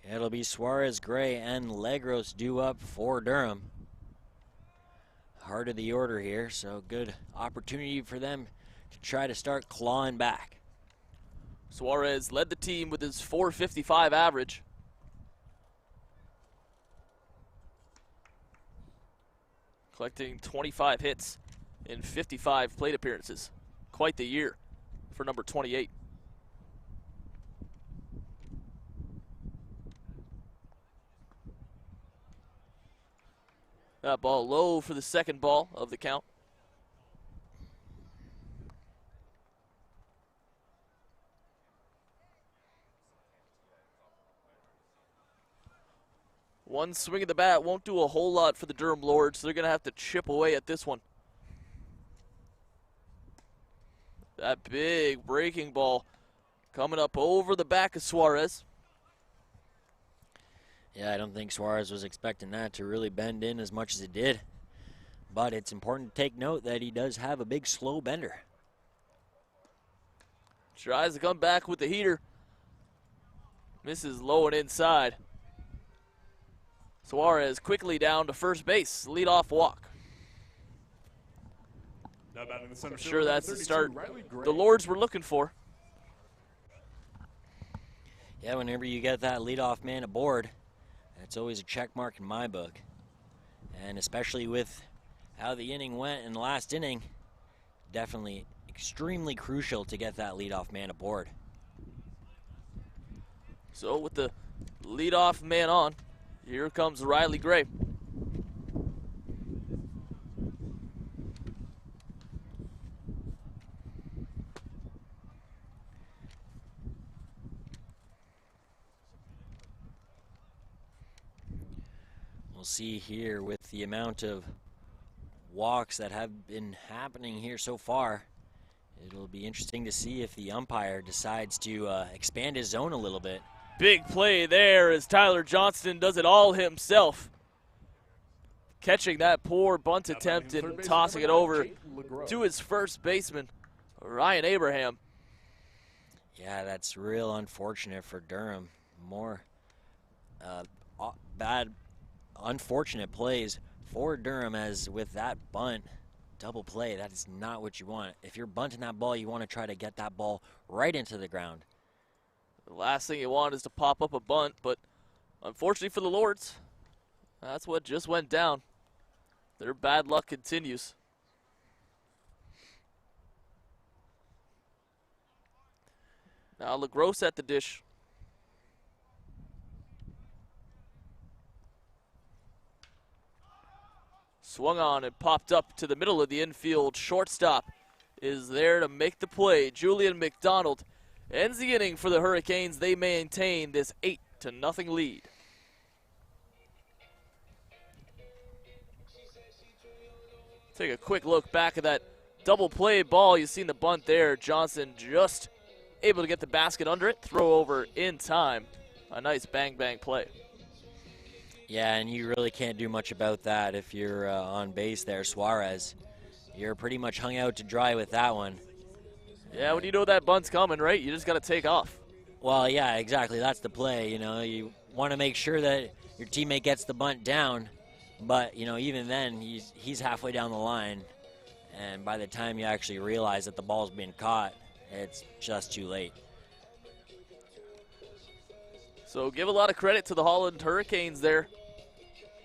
It'll be Suarez, Gray, and Legros due up for Durham. Heart of the order here, so good opportunity for them to try to start clawing back. Suarez led the team with his .455 average. Collecting 25 hits in 55 plate appearances. Quite the year for number 28. That ball low for the 2nd ball of the count. One swing of the bat won't do a whole lot for the Durham Lords, so they're going to have to chip away at this one. That big breaking ball coming up over the back of Suarez. Yeah, I don't think Suarez was expecting that to really bend in as much as it did. But it's important to take note that he does have a big slow bender. Tries to come back with the heater. Misses low and inside. Suarez quickly down to first base. Leadoff walk. I'm sure that's the start the Lords were looking for. Yeah, whenever you get that leadoff man aboard, it's always a check mark in my book. And especially with how the inning went in the last inning, definitely extremely crucial to get that leadoff man aboard. So with the leadoff man on, here comes Riley Gray. We'll We'll see here with the amount of walks that have been happening here so far. It'll be interesting to see if the umpire decides to expand his zone a little bit. Big play there as Tyler Johnston does it all himself. Catching that poor bunt attempt and tossing it over to his first baseman, Ryan Abraham. Yeah, that's real unfortunate for Durham. More bad, unfortunate plays for Durham, as with that bunt, double play, that is not what you want. If you're bunting that ball, you want to try to get that ball right into the ground. The last thing you want is to pop up a bunt, but unfortunately for the Lords, that's what just went down. Their bad luck continues. Now LaGrosse at the dish. Swung on and popped up to the middle of the infield. Shortstop is there to make the play. Julian McDonald ends the inning for the Hurricanes. They maintain this 8-0 lead. Take a quick look back at that double play ball. You've seen the bunt there. Johnson just able to get the basket under it, throw over in time. A nice bang-bang play. Yeah, and you really can't do much about that if you're on base there, Suarez. You're pretty much hung out to dry with that one. Yeah, when you know that bunt's coming, right, you just got to take off. Well, yeah, exactly. That's the play. You know, you want to make sure that your teammate gets the bunt down, but, you know, even then, he's halfway down the line, and by the time you actually realize that the ball's been caught, it's just too late. So give a lot of credit to the Holland Hurricanes there.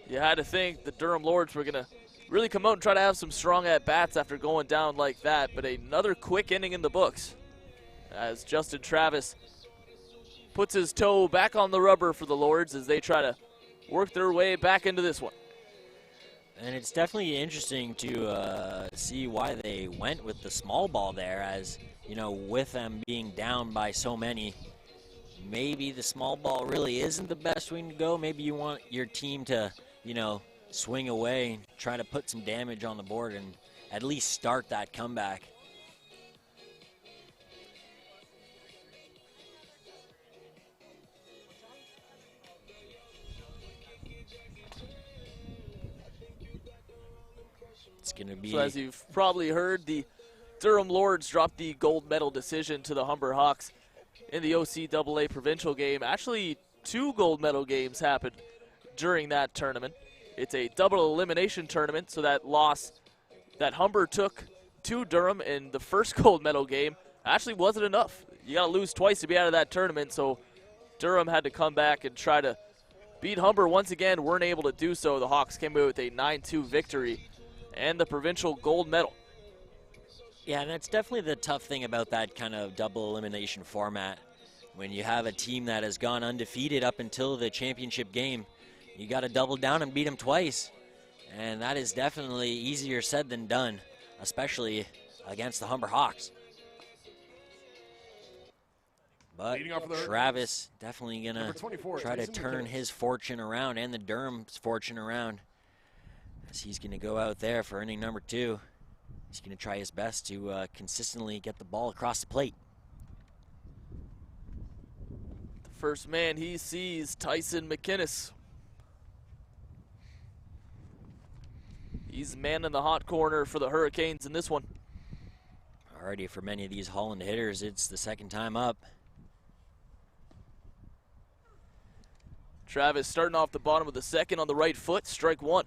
You had to think the Durham Lords were going to really come out and try to have some strong at-bats after going down like that, but another quick inning in the books as Justin Travis puts his toe back on the rubber for the Lords as they try to work their way back into this one. And it's definitely interesting to see why they went with the small ball there, as, you know, with them being down by so many, maybe the small ball really isn't the best way to go. Maybe you want your team to, you know, swing away and try to put some damage on the board and at least start that comeback. It's going to be... So as you've probably heard, the Durham Lords dropped the gold medal decision to the Humber Hawks in the OCAA provincial game. Actually, 2 gold medal games happened during that tournament. It's a double elimination tournament, so that loss that Humber took to Durham in the first gold medal game actually wasn't enough. You got to lose twice to be out of that tournament, so Durham had to come back and try to beat Humber once again. Weren't able to do so. The Hawks came away with a 9-2 victory and the provincial gold medal. Yeah, and that's definitely the tough thing about that kind of double elimination format. When you have a team that has gone undefeated up until the championship game, you got to double down and beat them twice. And that is definitely easier said than done, especially against the Humber Hawks. But Travis definitely going to try to turn his fortune around and the Durham's fortune around, as he's going to go out there for inning number 2. He's going to try his best to consistently get the ball across the plate. The first man he sees, Tyson McInnes. He's man in the hot corner for the Hurricanes in this one. Already for many of these Holland hitters, it's the second time up. Travis starting off the bottom of the second on the right foot, strike 1.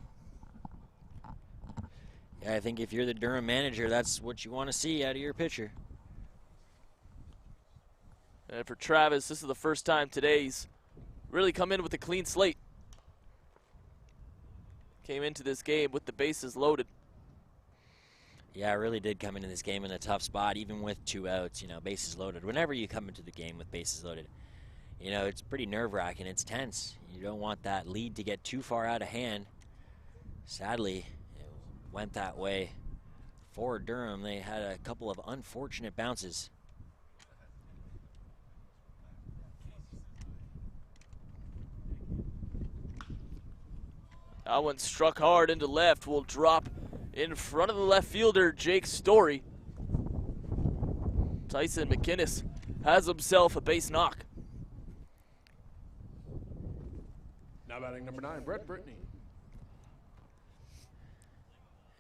Yeah, I think if you're the Durham manager, that's what you want to see out of your pitcher. And for Travis, this is the first time today he's really come in with a clean slate. Came into this game with the bases loaded. Yeah, I really did come into this game in a tough spot, even with 2 outs, you know, bases loaded. Whenever you come into the game with bases loaded, you know, it's pretty nerve-wracking. It's tense. You don't want that lead to get too far out of hand. Sadly, it went that way for Durham. They had a couple of unfortunate bounces. That one struck hard into left, will drop in front of the left fielder, Jake Story. Tyson McInnes has himself a base knock. Now batting number 9, Brittany.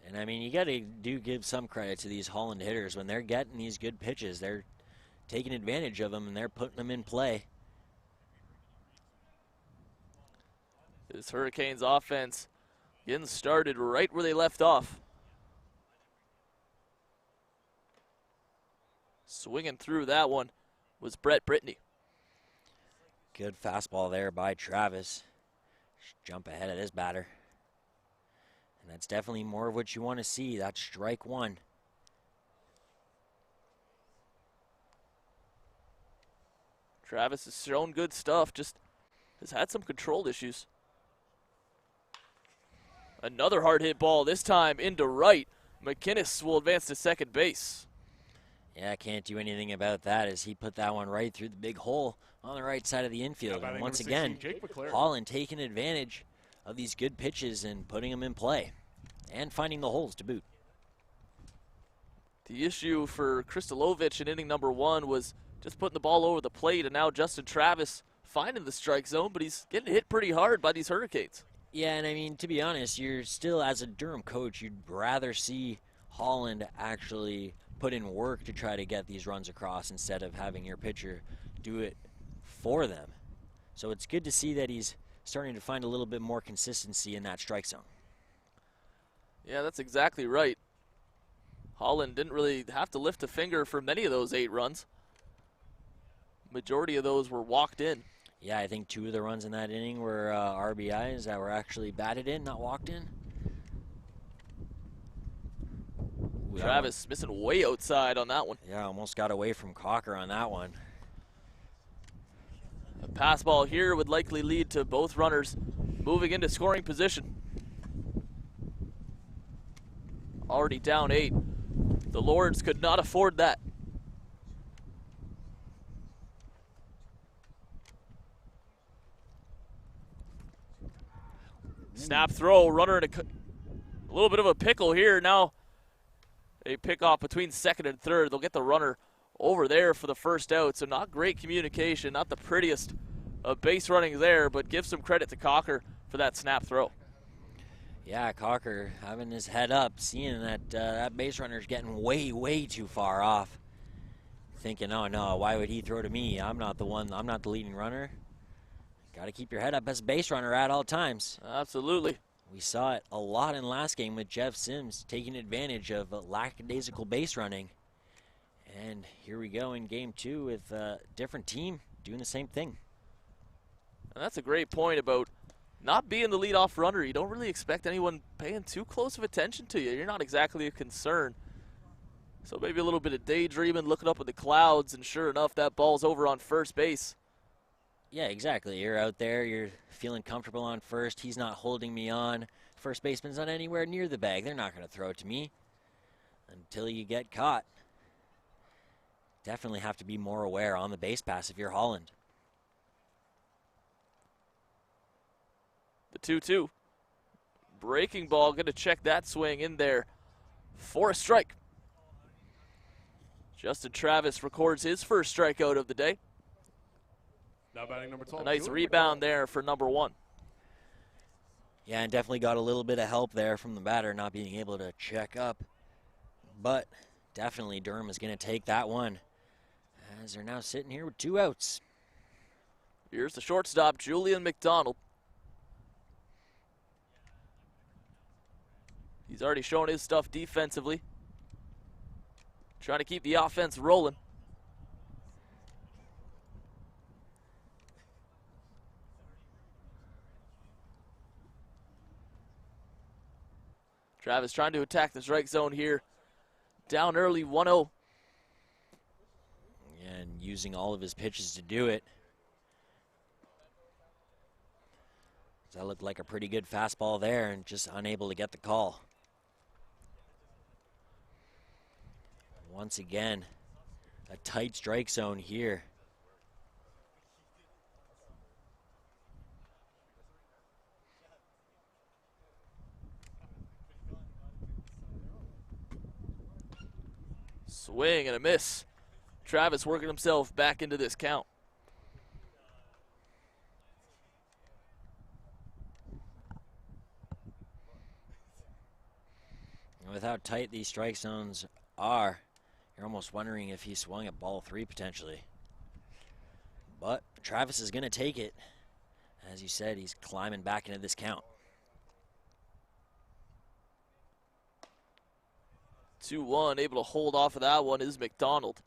And I mean, you got to give some credit to these Holland hitters. When they're getting these good pitches, they're taking advantage of them and they're putting them in play. This Hurricanes offense getting started right where they left off. Swinging through that one was Brittany. Good fastball there by Travis. Jump ahead of this batter. And that's definitely more of what you want to see. That's strike one. Travis has shown good stuff, just has had some control issues. Another hard hit ball, this time into right. McInnes will advance to second base. Yeah, can't do anything about that as he put that one right through the big hole on the right side of the infield. And once again, Holland taking advantage of these good pitches and putting them in play and finding the holes to boot. The issue for Kristalovic in inning number 1 was just putting the ball over the plate, and now Justin Travis finding the strike zone, but he's getting hit pretty hard by these Hurricanes. Yeah, and I mean, to be honest, you're still, as a Durham coach, you'd rather see Holland actually put in work to try to get these runs across instead of having your pitcher do it for them. So it's good to see that he's starting to find a little bit more consistency in that strike zone. Yeah, that's exactly right. Holland didn't really have to lift a finger for many of those 8 runs. Majority of those were walked in. Yeah, I think 2 of the runs in that inning were RBIs that were actually batted in, not walked in. Travis missing way outside on that one. Yeah, almost got away from CAWKER on that one. A pass ball here would likely lead to both runners moving into scoring position. Already down 8. The Lords could not afford that. Snap throw, runner in a little bit of a pickle here. Now a pickoff between second and third. They'll get the runner over there for the first out. So not great communication, not the prettiest of base running there, but give some credit to CAWKER for that snap throw. Yeah, CAWKER having his head up, seeing that that base runner's getting way, way too far off. Thinking, oh no, why would he throw to me? I'm not the one, I'm not the leading runner. Got to keep your head up as a base runner at all times. Absolutely. We saw it a lot in last game with Jeff Sims taking advantage of lackadaisical base running. And here we go in game 2 with a different team doing the same thing. And that's a great point about not being the leadoff runner. You don't really expect anyone paying too close of attention to you. You're not exactly a concern. So maybe a little bit of daydreaming, looking up at the clouds, and sure enough, that ball's over on first base. Yeah, exactly. You're out there, you're feeling comfortable on first. He's not holding me on. First baseman's not anywhere near the bag. They're not going to throw it to me until you get caught. Definitely have to be more aware on the base pass if you're Holland. The 2-2. Breaking ball, going to check that swing in there for a strike. Justin Travis records his first strikeout of the day. Now batting number 12. A nice rebound there for number 1. Yeah, and definitely got a little bit of help there from the batter not being able to check up. But definitely Durham is going to take that one as they're now sitting here with 2 outs. Here's the shortstop, Julian McDonald. He's already shown his stuff defensively. Trying to keep the offense rolling. Travis trying to attack the strike zone here. Down early, 1-0. And using all of his pitches to do it. That looked like a pretty good fastball there and just unable to get the call. Once again, a tight strike zone here. Swing and a miss. Travis working himself back into this count. With how tight these strike zones are, you're almost wondering if he swung at ball 3 potentially. But Travis is going to take it. As you said, he's climbing back into this count. 2-1, able to hold off of that one is McDonald.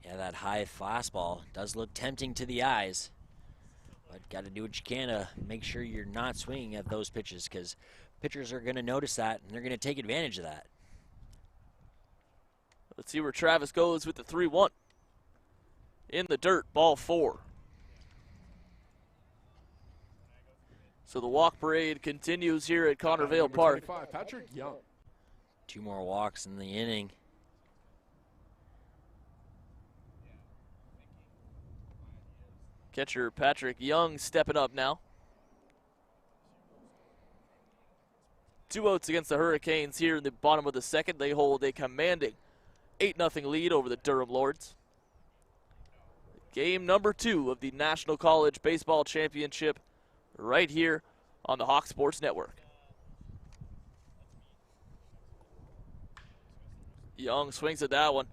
Yeah, that high fastball does look tempting to the eyes. But got to do what you can to make sure you're not swinging at those pitches, because pitchers are going to notice that and they're going to take advantage of that. Let's see where Travis goes with the 3-1. In the dirt, ball 4. So the walk parade continues here at Connervale Park. 25, Patrick Young. 2 more walks in the inning. Catcher Patrick Young stepping up now. 2 outs against the Hurricanes here in the bottom of the second. They hold a commanding 8-0 lead over the Durham Lords. Game number 2 of the National College Baseball Championship right here on the Hawk Sports Network. Young swings at that one.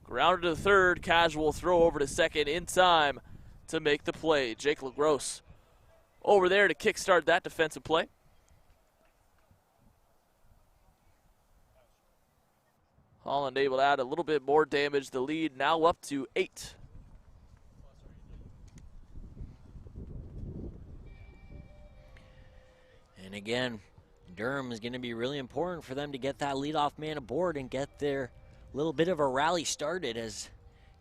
Grounded to third, casual throw over to second in time to make the play. Jake LaGrosse over there to kickstart that defensive play. Holland able to add a little bit more damage. The lead now up to 8. And again, Durham is going to be really important for them to get that leadoff man aboard and get their little bit of a rally started, as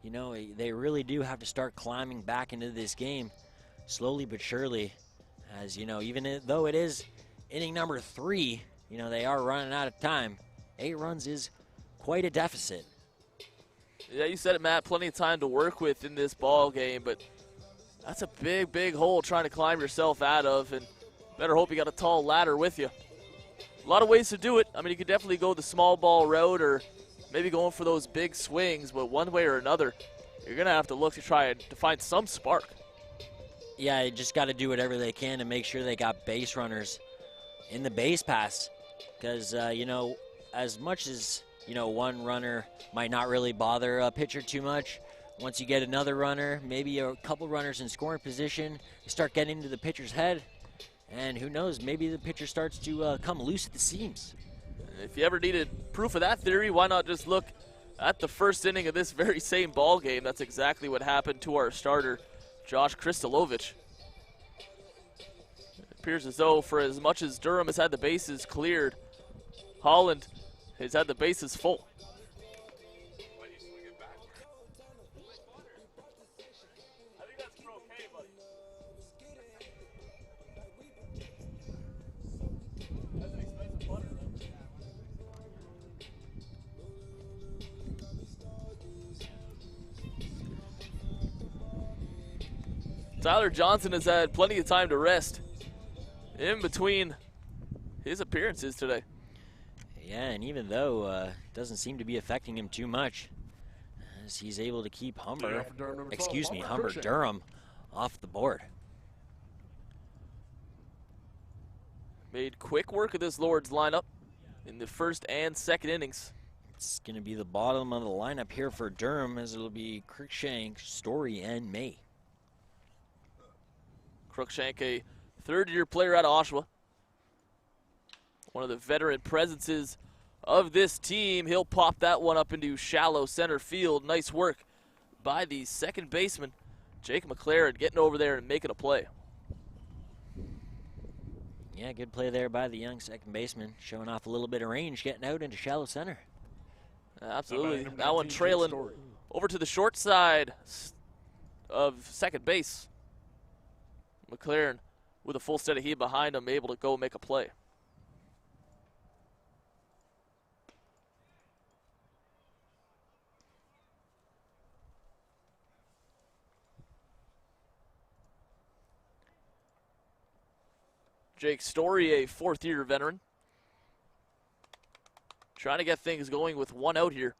you know, they really do have to start climbing back into this game slowly but surely. As you know, even though it is inning number 3, you know, they are running out of time. 8 runs is quite a deficit. Yeah, you said it, Matt. Plenty of time to work with in this ball game, but that's a big, big hole trying to climb yourself out of, and better hope you got a tall ladder with you. A lot of ways to do it. I mean, you could definitely go the small ball route or maybe going for those big swings, but one way or another, you're going to have to look to try to find some spark. Yeah, you just got to do whatever they can to make sure they got base runners in the base pass, because, you know, as much as, you know, one runner might not really bother a pitcher too much, once you get another runner, maybe a couple runners in scoring position, you start getting into the pitcher's head, and who knows, maybe the pitcher starts to come loose at the seams. If you ever needed proof of that theory, why not just look at the first inning of this very same ball game? That's exactly what happened to our starter, Josh Kristolovich. It appears as though for as much as Durham has had the bases cleared, Holland has had the bases full. Tyler Johnson has had plenty of time to rest in between his appearances today. Yeah, and even though it doesn't seem to be affecting him too much, as he's able to keep Durham off the board. Made quick work of this Lords lineup in the first and second innings. It's going to be the bottom of the lineup here for Durham, as it'll be Cruikshank, Story, and May. Cruikshank, a third-year player out of Oshawa. One of the veteran presences of this team. He'll pop that one up into shallow center field. Nice work by the second baseman, Jake McLaren, getting over there and making a play. Yeah, good play there by the young second baseman, showing off a little bit of range, getting out into shallow center. Absolutely. That one trailing over to the short side of second base. McLaren with a full set of heat behind him, able to go make a play. Jake Story, a fourth-year veteran. trying to get things going with 1 out here.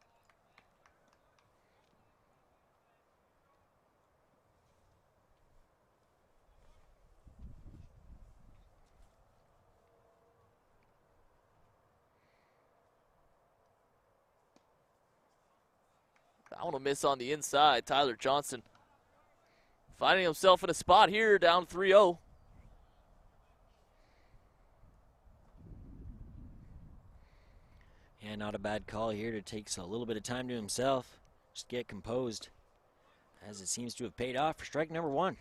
That one will miss on the inside. Tyler Johnston finding himself in a spot here, down 3-0. Yeah, not a bad call here to take a little bit of time to himself. Just get composed, as it seems to have paid off for strike number 1.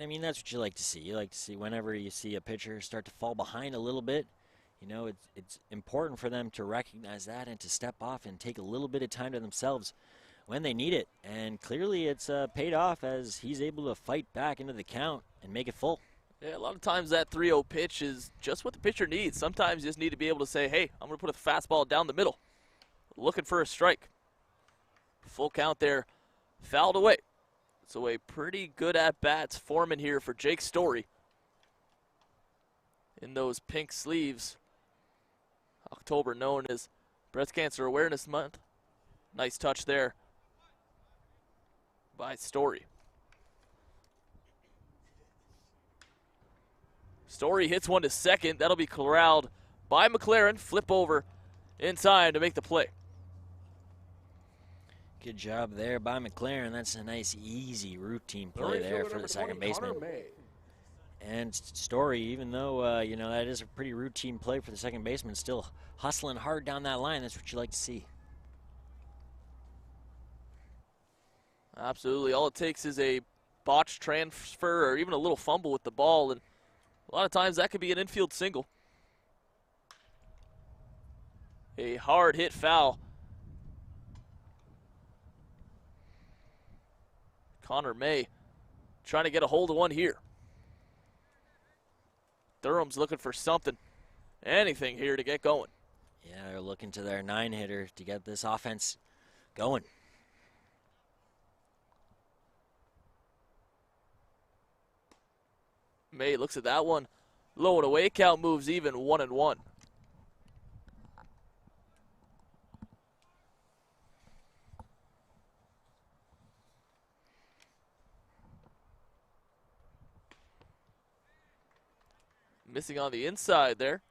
I mean, that's what you like to see. You like to see whenever you see a pitcher start to fall behind a little bit. You know, it's important for them to recognize that and to step off and take a little bit of time to themselves when they need it. And clearly it's paid off, as he's able to fight back into the count and make it full. Yeah, a lot of times that 3-0 pitch is just what the pitcher needs. Sometimes you just need to be able to say, hey, I'm going to put a fastball down the middle. Looking for a strike. Full count there. Fouled away. So a pretty good at-bats forming here for Jake Story in those pink sleeves. October known as Breast Cancer Awareness Month. Nice touch there by Story. Story hits one to second. That'll be corralled by McLaren. Flip over in time to make the play. Good job there by McLaren. That's a nice, easy routine play there for the second baseman. And Story, even though, you know, that is a pretty routine play for the second baseman, still hustling hard down that line. That's what you like to see. Absolutely. All it takes is a botched transfer or even a little fumble with the ball, and a lot of times that could be an infield single. A hard hit foul. Connor May trying to get a hold of one here. Durham's looking for something, anything here to get going. Yeah, they're looking to their 9-hitter to get this offense going. May looks at that one. Low and away, count moves even, 1-1. Missing on the inside there.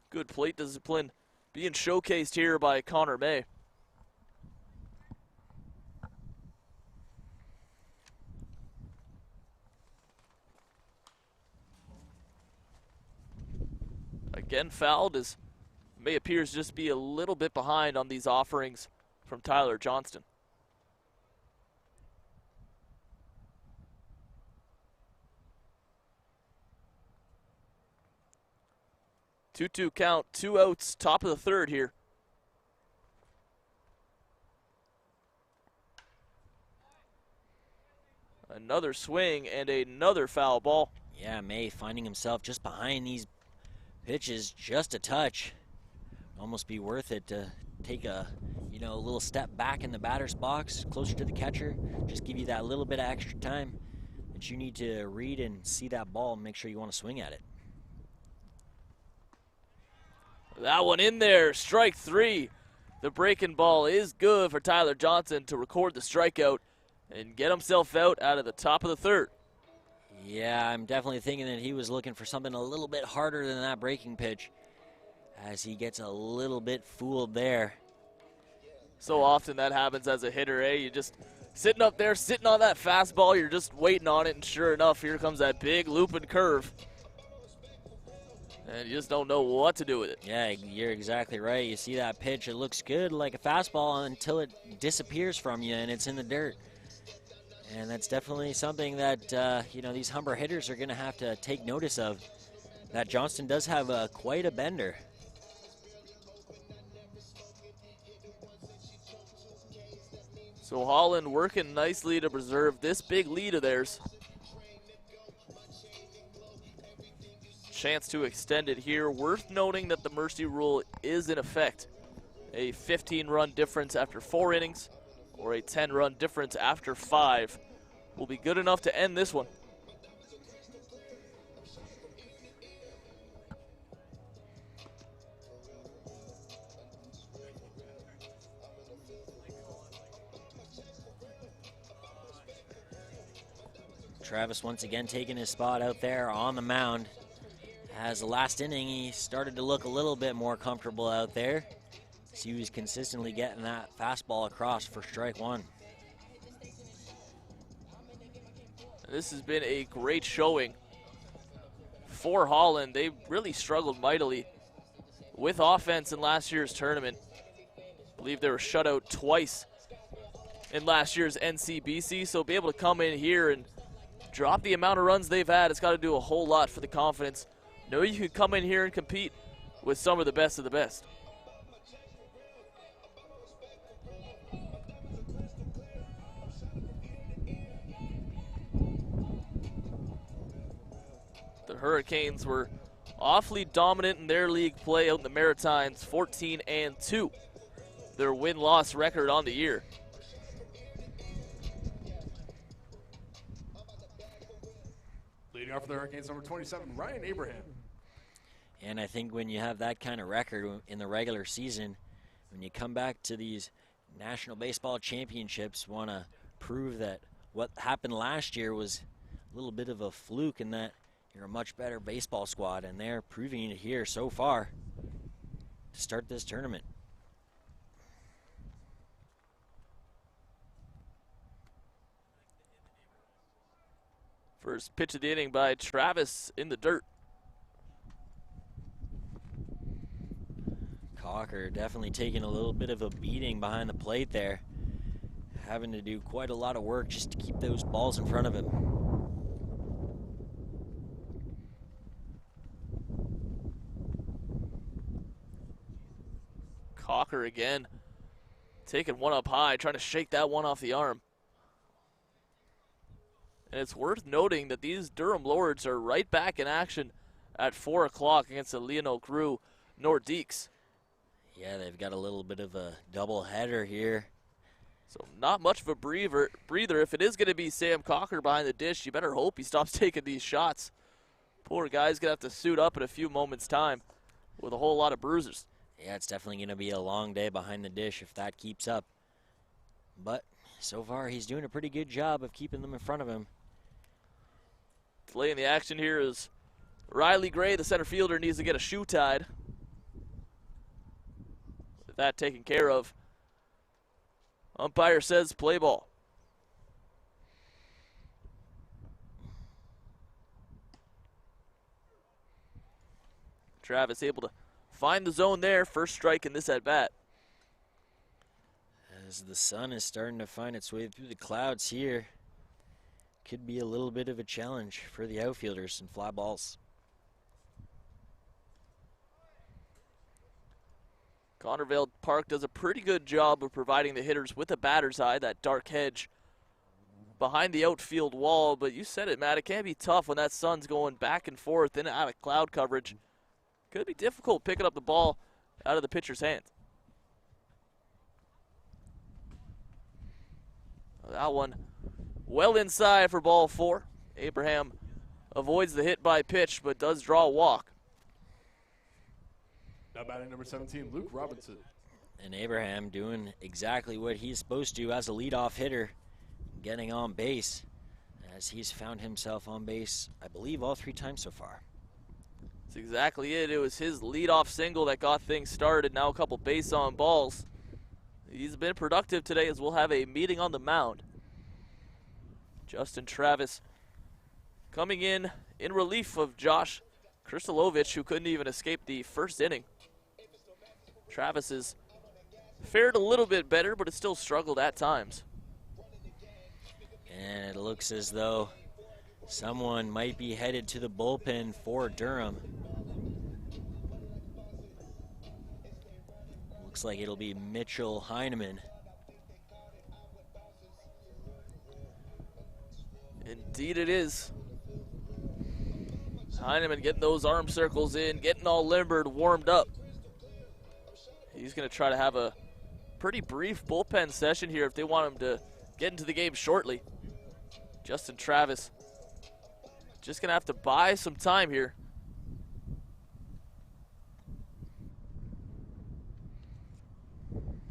Good plate discipline being showcased here by Connor May. Again fouled, as May appears to just be a little bit behind on these offerings from Tyler Johnston. 2-2 count, 2 outs, top of the third here. Another swing and another foul ball. Yeah, May finding himself just behind these pitches, just a touch. Almost be worth it to take a, you know, a little step back in the batter's box, closer to the catcher. Just give you that little bit of extra time that you need to read and see that ball and make sure you want to swing at it. That one in there, strike 3. The breaking ball is good for Tyler Johnson to record the strikeout and get himself out of the top of the third. Yeah, I'm definitely thinking that he was looking for something a little bit harder than that breaking pitch, as he gets a little bit fooled there. So often that happens as a hitter, eh? You just sitting up there, sitting on that fastball, you're just waiting on it, and sure enough, here comes that big looping curve. And you just don't know what to do with it. Yeah, you're exactly right. You see that pitch, it looks good like a fastball until it disappears from you and it's in the dirt. And that's definitely something that, you know, these Humber hitters are going to have to take notice of. That Johnston does have quite a bender. So Holland working nicely to preserve this big lead of theirs. Chance to extend it here. Worth noting that the mercy rule is in effect. A 15-run difference after 4 innings or a 10-run difference after 5 will be good enough to end this one. Travis once again taking his spot out there on the mound. As the last inning, he started to look a little bit more comfortable out there. So he was consistently getting that fastball across for strike one. This has been a great showing for Holland. They really struggled mightily with offense in last year's tournament. I believe they were shut out twice in last year's NCBC, so be able to come in here and drop the amount of runs they've had, it's got to do a whole lot for the confidence. Know you can come in here and compete with some of the best of the best. The Hurricanes were awfully dominant in their league play out in the Maritimes, 14-2. Their win-loss record on the year. Leading off for the Hurricanes, number 27, Ryan Abraham. And I think when you have that kind of record in the regular season, when you come back to these National Baseball Championships, want to prove that what happened last year was a little bit of a fluke and that you're a much better baseball squad, and they're proving it here so far to start this tournament. First pitch of the inning by Travis in the dirt. CAWKER definitely taking a little bit of a beating behind the plate there. Having to do quite a lot of work just to keep those balls in front of him. CAWKER again, taking one up high, trying to shake that one off the arm. And it's worth noting that these Durham Lords are right back in action at 4 o'clock against the Lionel Gru Nordiques. Yeah, they've got a little bit of a double header here. So not much of a breather. If it is going to be Sam CAWKER behind the dish, you better hope he stops taking these shots. Poor guy's going to have to suit up in a few moments' time with a whole lot of bruises. Yeah, it's definitely going to be a long day behind the dish if that keeps up. But so far, he's doing a pretty good job of keeping them in front of him. Delaying the action here is Riley Gray, the center fielder, needs to get a shoe tied. With that taken care of, umpire says play ball. Travis able to find the zone there. First strike in this at-bat. As the sun is starting to find its way through the clouds here, could be a little bit of a challenge for the outfielders and fly balls. Connervale Park does a pretty good job of providing the hitters with a batter's eye, that dark hedge behind the outfield wall. But you said it, Matt, it can be tough when that sun's going back and forth in and out of cloud coverage. Could be difficult picking up the ball out of the pitcher's hand. That one well inside for ball 4. Abraham avoids the hit by pitch, but does draw a walk. Now batting number 17, Luke Robinson. And Abraham doing exactly what he's supposed to as a leadoff hitter, getting on base, as he's found himself on base, I believe, all 3 times so far. That's exactly it. It was his leadoff single that got things started. Now a couple base on balls. He's been productive today, as we'll have a meeting on the mound. Justin Travis coming in relief of Josh Kristolovich, who couldn't even escape the first inning. Travis has fared a little bit better, but has still struggled at times. And it looks as though someone might be headed to the bullpen for Durham. Looks like it'll be Mitchell Heineman. Indeed it is. Heineman getting those arm circles in, getting all limbered, warmed up. He's going to try to have a pretty brief bullpen session here if they want him to get into the game shortly. Justin Travis just going to have to buy some time here.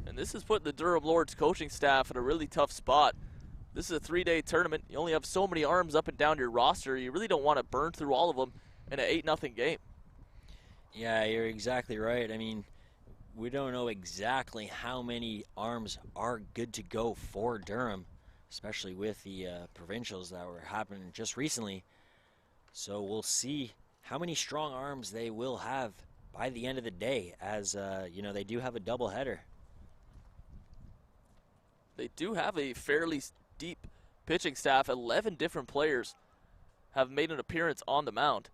And this has put the Durham Lords coaching staff in a really tough spot This is a 3-day tournament. You only have so many arms up and down your roster. You really don't want to burn through all of them in an 8-0 game. Yeah, you're exactly right. I mean, we don't know exactly how many arms are good to go for Durham, especially with the provincials that were happening just recently. So we'll see how many strong arms they will have by the end of the day, as you know, they do have a doubleheader. They do have a fairly deep pitching staff. 11 different players have made an appearance on the mound.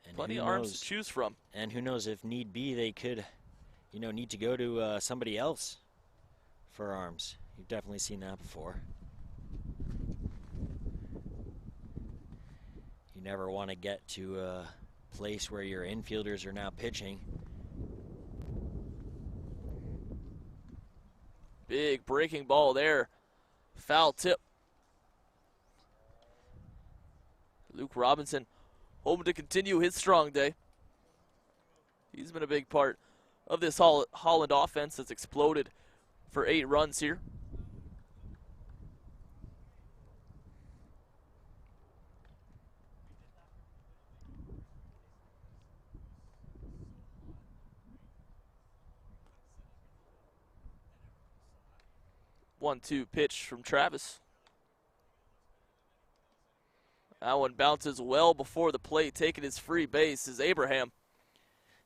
And plenty of arms to choose from. And who knows, if need be, they could, you know, need to go to somebody else for arms. You've definitely seen that before. You never want to get to a place where your infielders are now pitching. Big breaking ball there. Foul tip. Luke Robinson hoping to continue his strong day. He's been a big part of this Holland offense that's exploded for 8 runs here. One-two pitch from Travis. That one bounces well before the plate. Taking his free base is Abraham.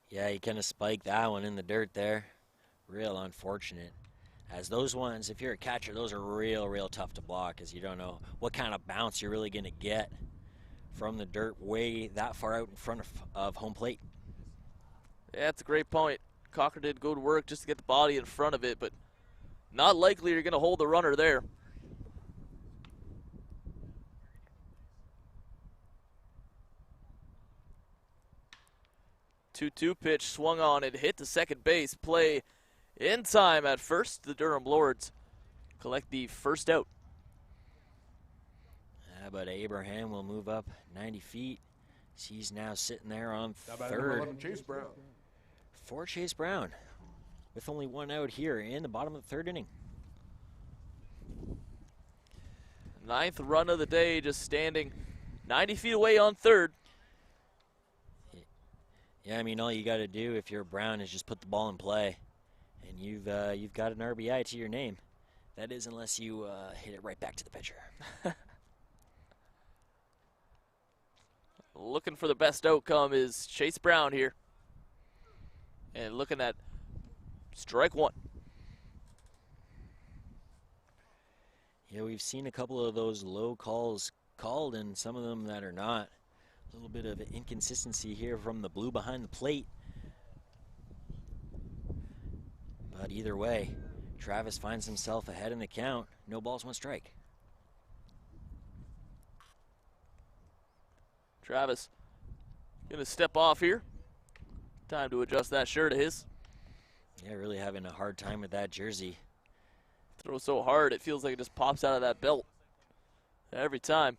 Yeah, he kind of spiked that one in the dirt there. Real unfortunate. As those ones, if you're a catcher, those are real tough to block, as you don't know what kind of bounce you're really going to get from the dirt way that far out in front of home plate. Yeah, that's a great point. CAWKER did good work just to get the body in front of it, but not likely you're going to hold the runner there. Two-two pitch swung on it, hit the second base. Play in time at first. The Durham Lords collect the first out. But Abraham will move up 90 feet. He's now sitting there on third. Number 11, Chase Brown. For Chase Brown, with only one out here in the bottom of the third inning. 9th run of the day, just standing 90 feet away on third. Yeah, I mean, all you got to do if you're Brown is just put the ball in play, and you've got an RBI to your name. That is, unless you hit it right back to the pitcher. Looking for the best outcome is Chase Brown here. And looking at strike one. Yeah, we've seen a couple of those low calls called and some of them that are not. A little bit of inconsistency here from the blue behind the plate. But either way, Travis finds himself ahead in the count. No balls, one strike. Travis gonna step off here. Time to adjust that shirt of his. Yeah, really having a hard time with that jersey. Throws so hard it feels like it just pops out of that belt every time.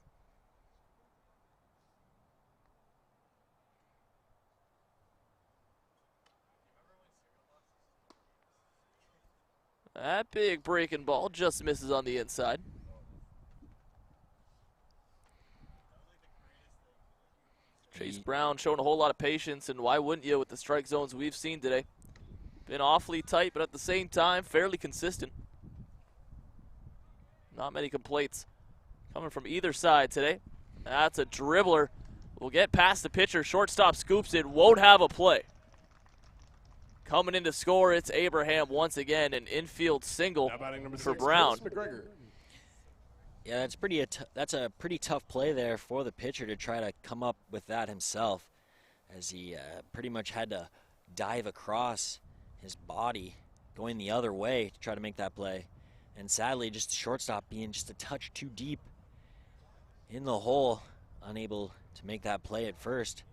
That big breaking ball just misses on the inside. Chase Brown showing a whole lot of patience, and why wouldn't you with the strike zones we've seen today? Been awfully tight, but at the same time, fairly consistent. Not many complaints coming from either side today. That's a dribbler. Will get past the pitcher. Shortstop scoops it. Won't have a play. Coming in to score, it's Abraham once again. An infield single for Brown. Yeah, that's a pretty tough play there for the pitcher to try to come up with that himself, as he pretty much had to dive across his body going the other way to try to make that play. And sadly, just the shortstop being just a touch too deep in the hole, unable to make that play at first,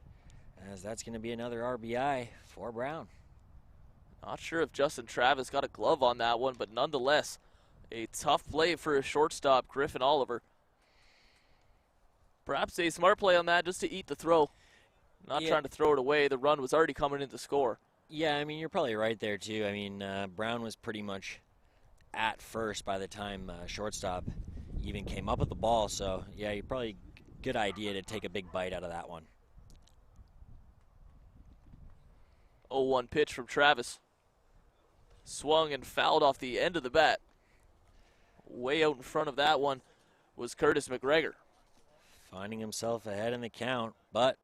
as that's going to be another RBI for Brown. Not sure if Justin Travis got a glove on that one, but nonetheless, a tough play for a shortstop, Griffin Oliver. Perhaps a smart play on that just to eat the throw. Not trying to throw it away. The run was already coming in to score. Yeah, I mean, you're probably right there, too. I mean, Brown was pretty much at first by the time shortstop even came up with the ball. So, yeah, you probably good idea to take a big bite out of that one. 0-1 pitch from Travis. Swung and fouled off the end of the bat. Way out in front of that one was Curtis McGregor. Finding himself ahead in the count, but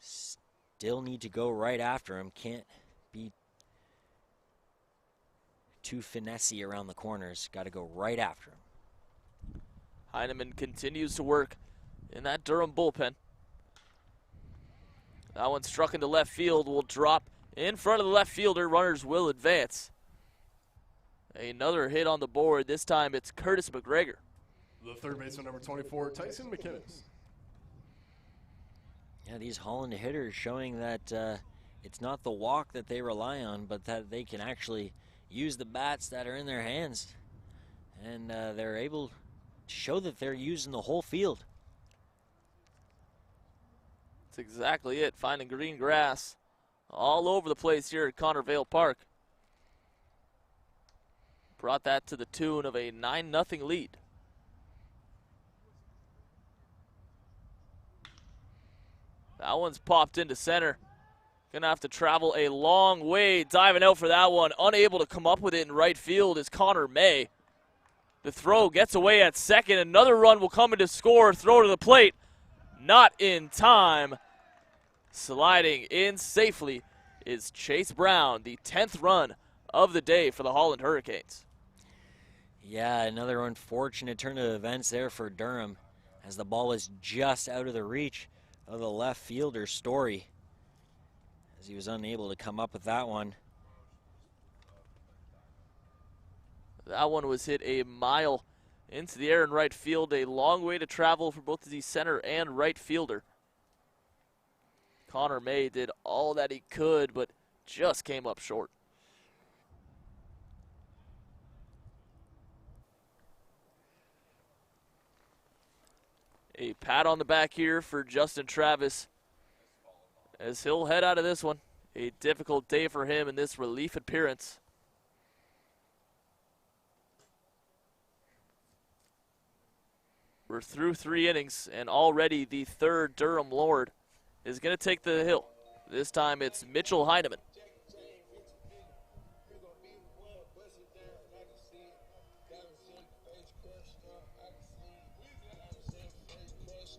still need to go right after him. Can't be too finessey around the corners. Got to go right after him. Heineman continues to work in that Durham bullpen. That one struck into left field, will drop in front of the left fielder. Runners will advance. Another hit on the board. This time it's Curtis McGregor. The third baseman, number 24, Tyson McInnes. Yeah, these Holland hitters showing that it's not the walk that they rely on, but that they can actually use the bats that are in their hands. And they're able to show that they're using the whole field. That's exactly it. Finding green grass all over the place here at Connervale Park. Brought that to the tune of a 9-0 lead. That one's popped into center. Gonna have to travel a long way. Diving out for that one. Unable to come up with it in right field is Connor May. The throw gets away at second. Another run will come in to score. Throw to the plate. Not in time. Sliding in safely is Chase Brown, the 10th run of the day for the Holland Hurricanes. Yeah, another unfortunate turn of events there for Durham, as the ball was just out of the reach of the left fielder, Story, as he was unable to come up with that one. That one was hit a mile into the air in right field. A long way to travel for both the center and right fielder. Connor May did all that he could, but just came up short. A pat on the back here for Justin Travis as he'll head out of this one. A difficult day for him in this relief appearance. We're through 3 innings, and already the third Durham Lord is going to take the hill. This time it's Mitchell Heineman.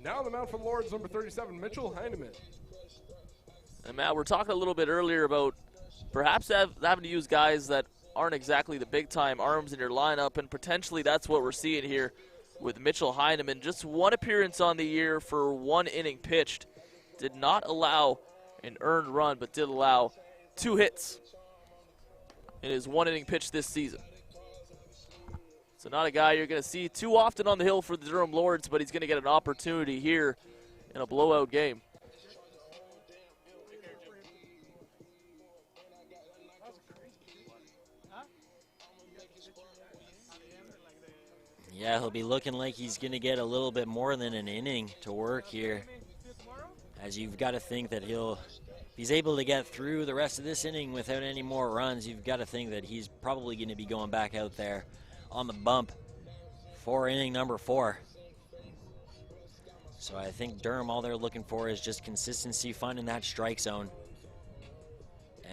Now on the mound for the Lords, number 37, Mitchell Heineman. And Matt, we're talking a little bit earlier about perhaps having to use guys that aren't exactly the big-time arms in your lineup, and potentially that's what we're seeing here with Mitchell Heineman. Just one appearance on the year for 1 inning pitched. Did not allow an earned run, but did allow 2 hits in his 1 inning pitch this season. So not a guy you're going to see too often on the hill for the Durham Lords, but he's going to get an opportunity here in a blowout game. Yeah, he'll be looking like he's going to get a little bit more than an inning to work here, as you've got to think that if he's able to get through the rest of this inning without any more runs, you've got to think that he's probably going to be going back out there on the bump for inning number 4. So I think Durham, all they're looking for is just consistency, finding that strike zone.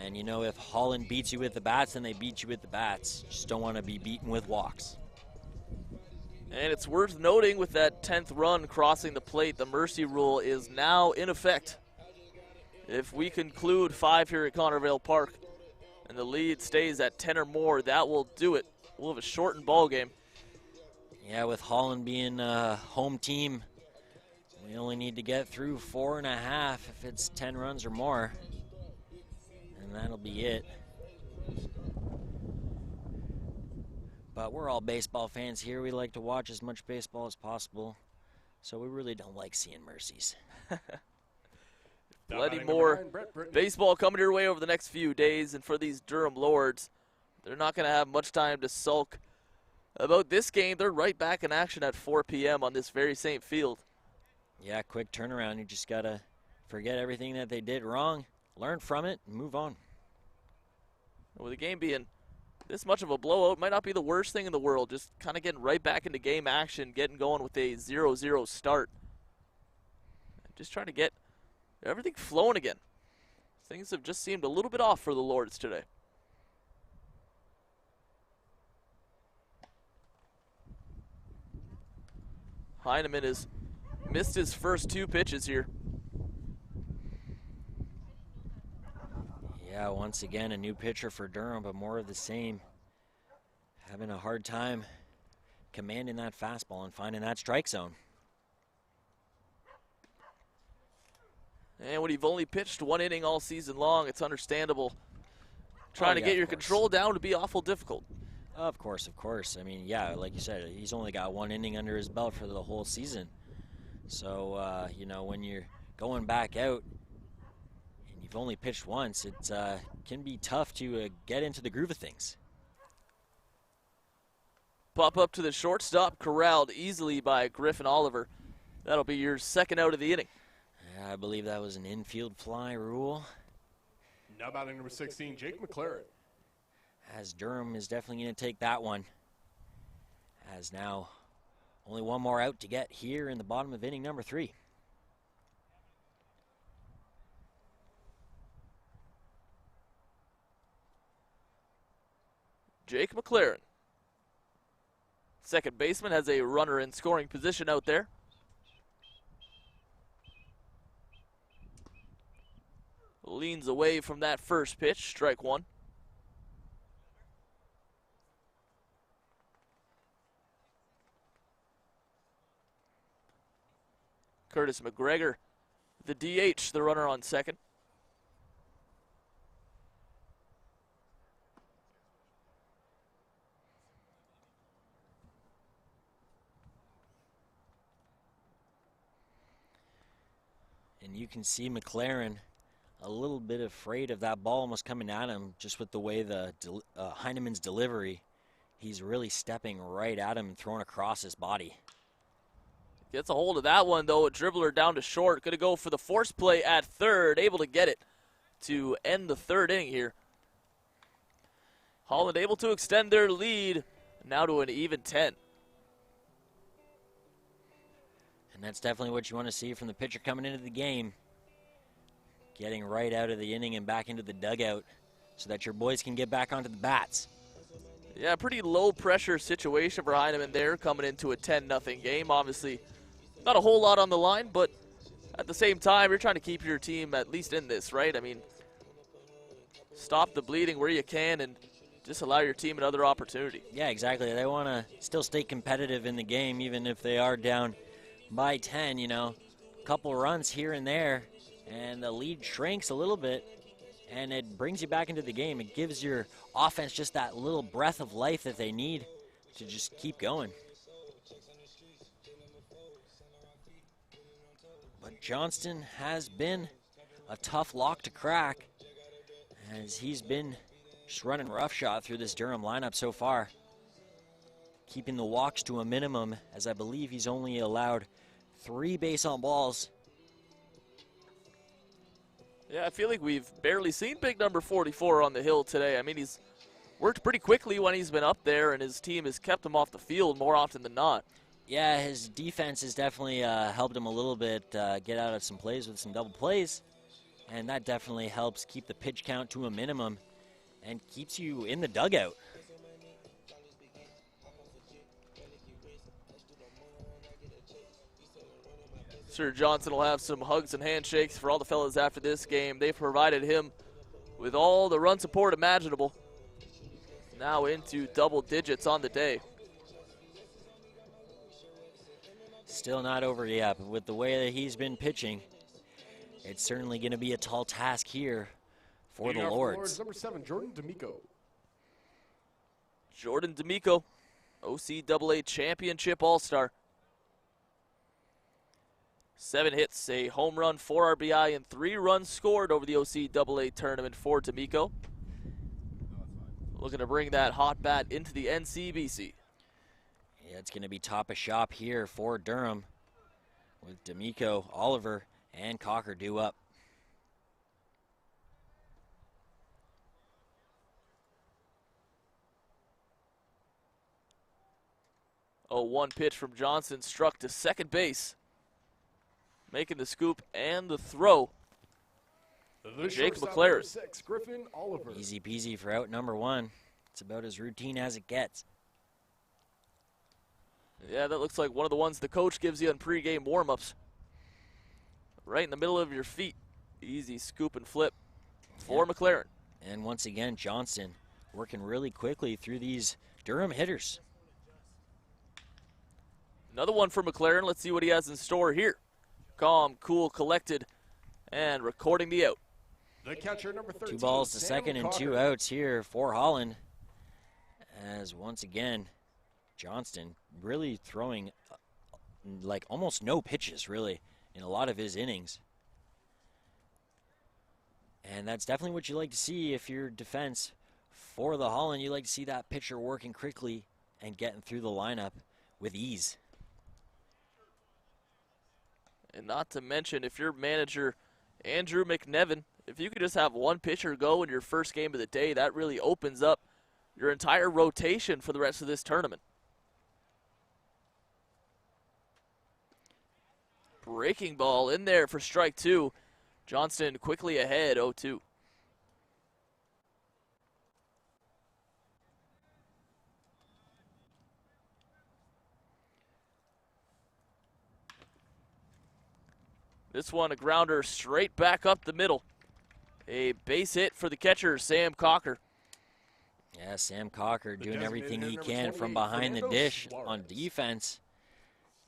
And you know, if Holland beats you with the bats, then they beat you with the bats. Just don't want to be beaten with walks. And it's worth noting, with that 10th run crossing the plate, the mercy rule is now in effect. If we conclude 5 here at Connervale Park and the lead stays at 10 or more, that will do it. We'll have a shortened ball game. Yeah, with Holland being a home team, we only need to get through 4.5 if it's 10 runs or more, and that'll be it. But we're all baseball fans here. We like to watch as much baseball as possible, so we really don't like seeing mercies. Plenty more baseball coming your way over the next few days, and for these Durham Lords, they're not going to have much time to sulk about this game. They're right back in action at 4 p.m. on this very same field. Yeah, quick turnaround. You just got to forget everything that they did wrong, learn from it, and move on. With the game being this much of a blowout might not be the worst thing in the world. Just kind of getting right back into game action, getting going with a 0-0 start. Just trying to get everything flowing again. Things have just seemed a little bit off for the Lords today. Heineman has missed his first 2 pitches here. Yeah, once again, a new pitcher for Durham, but more of the same. Having a hard time commanding that fastball and finding that strike zone. And when you've only pitched 1 inning all season long, it's understandable. Trying to get your control down would be awful difficult. Of course, of course. I mean, yeah, like you said, he's only got 1 inning under his belt for the whole season. So, you know, when you're going back out and you've only pitched once, it can be tough to get into the groove of things. Pop up to the shortstop, corralled easily by Griffin Oliver. That'll be your second out of the inning. I believe that was an infield fly rule. Now batting number 16, Jake McLaren. As Durham is definitely going to take that one. As now only 1 more out to get here in the bottom of inning number 3. Jake McLaren. Second baseman has a runner in scoring position out there. Leans away from that first pitch, strike 1. Curtis McGregor, the DH, the runner on second. And you can see McLaren a little bit afraid of that ball almost coming at him, just with the way the Heineman's delivery. He's really stepping right at him and throwing across his body. Gets a hold of that one, though. A dribbler down to short. Going to go for the force play at third. Able to get it to end the 3rd inning here. Holland able to extend their lead now to an even 10. And that's definitely what you want to see from the pitcher coming into the game. Getting right out of the inning and back into the dugout so that your boys can get back onto the bats. Yeah, pretty low pressure situation for Heineman there coming into a 10-0 game. Obviously, not a whole lot on the line, but at the same time, you're trying to keep your team at least in this, right? I mean, stop the bleeding where you can and just allow your team another opportunity. Yeah, exactly. They want to still stay competitive in the game, even if they are down by 10, you know. A couple runs here and there, and the lead shrinks a little bit, and it brings you back into the game. It gives your offense just that little breath of life that they need to just keep going. But Johnston has been a tough lock to crack, as he's been just running roughshod through this Durham lineup so far, keeping the walks to a minimum, as I believe he's only allowed 3 base on balls. Yeah, I feel like we've barely seen big number 44 on the hill today. I mean, he's worked pretty quickly when he's been up there, and his team has kept him off the field more often than not. Yeah, his defense has definitely helped him a little bit get out of some plays with some double plays, and that definitely helps keep the pitch count to a minimum and keeps you in the dugout. Sir Johnson will have some hugs and handshakes for all the fellas after this game. They've provided him with all the run support imaginable. Now into double digits on the day. Still not over yet, but with the way that he's been pitching, it's certainly going to be a tall task here for the Lords. Number 7, Jordan D'Amico. Jordan D'Amico, OCAA Championship All-Star. 7 hits, a home run, 4 RBI, and 3 runs scored over the OCAA tournament for D'Amico. Looking to bring that hot bat into the NCBC. Yeah, it's going to be top of shop here for Durham with D'Amico, Oliver, and CAWKER due up. 0-1 pitch from Johnson struck to second base, making the scoop and the throw. Jake McLaren. 6, Griffin Oliver. Easy peasy for out number 1. It's about as routine as it gets. Yeah, that looks like one of the ones the coach gives you in pregame warm-ups. Right in the middle of your feet. Easy scoop and flip for McLaren. And once again, Johnston working really quickly through these Durham hitters. Another one for McLaren. Let's see what he has in store here. Calm, cool, collected, and recording the out. The catcher, number 13. 2 balls to Sam second and 2 CAWKER. outs here for Holland. As once again, Johnston really throwing like almost no pitches really in a lot of his innings. And that's definitely what you like to see if you're defense for the Holland. You like to see that pitcher working quickly and getting through the lineup with ease. And not to mention, if you're manager Andrew McNevin, if you could just have one pitcher go in your first game of the day, that really opens up your entire rotation for the rest of this tournament. Breaking ball in there for strike 2. Johnston quickly ahead, 0-2. This one, a grounder straight back up the middle. A base hit for the catcher, Sam CAWKER. Yeah, Sam CAWKER doing everything he number can from 28, behind the Fernando dish Suarez. on defense.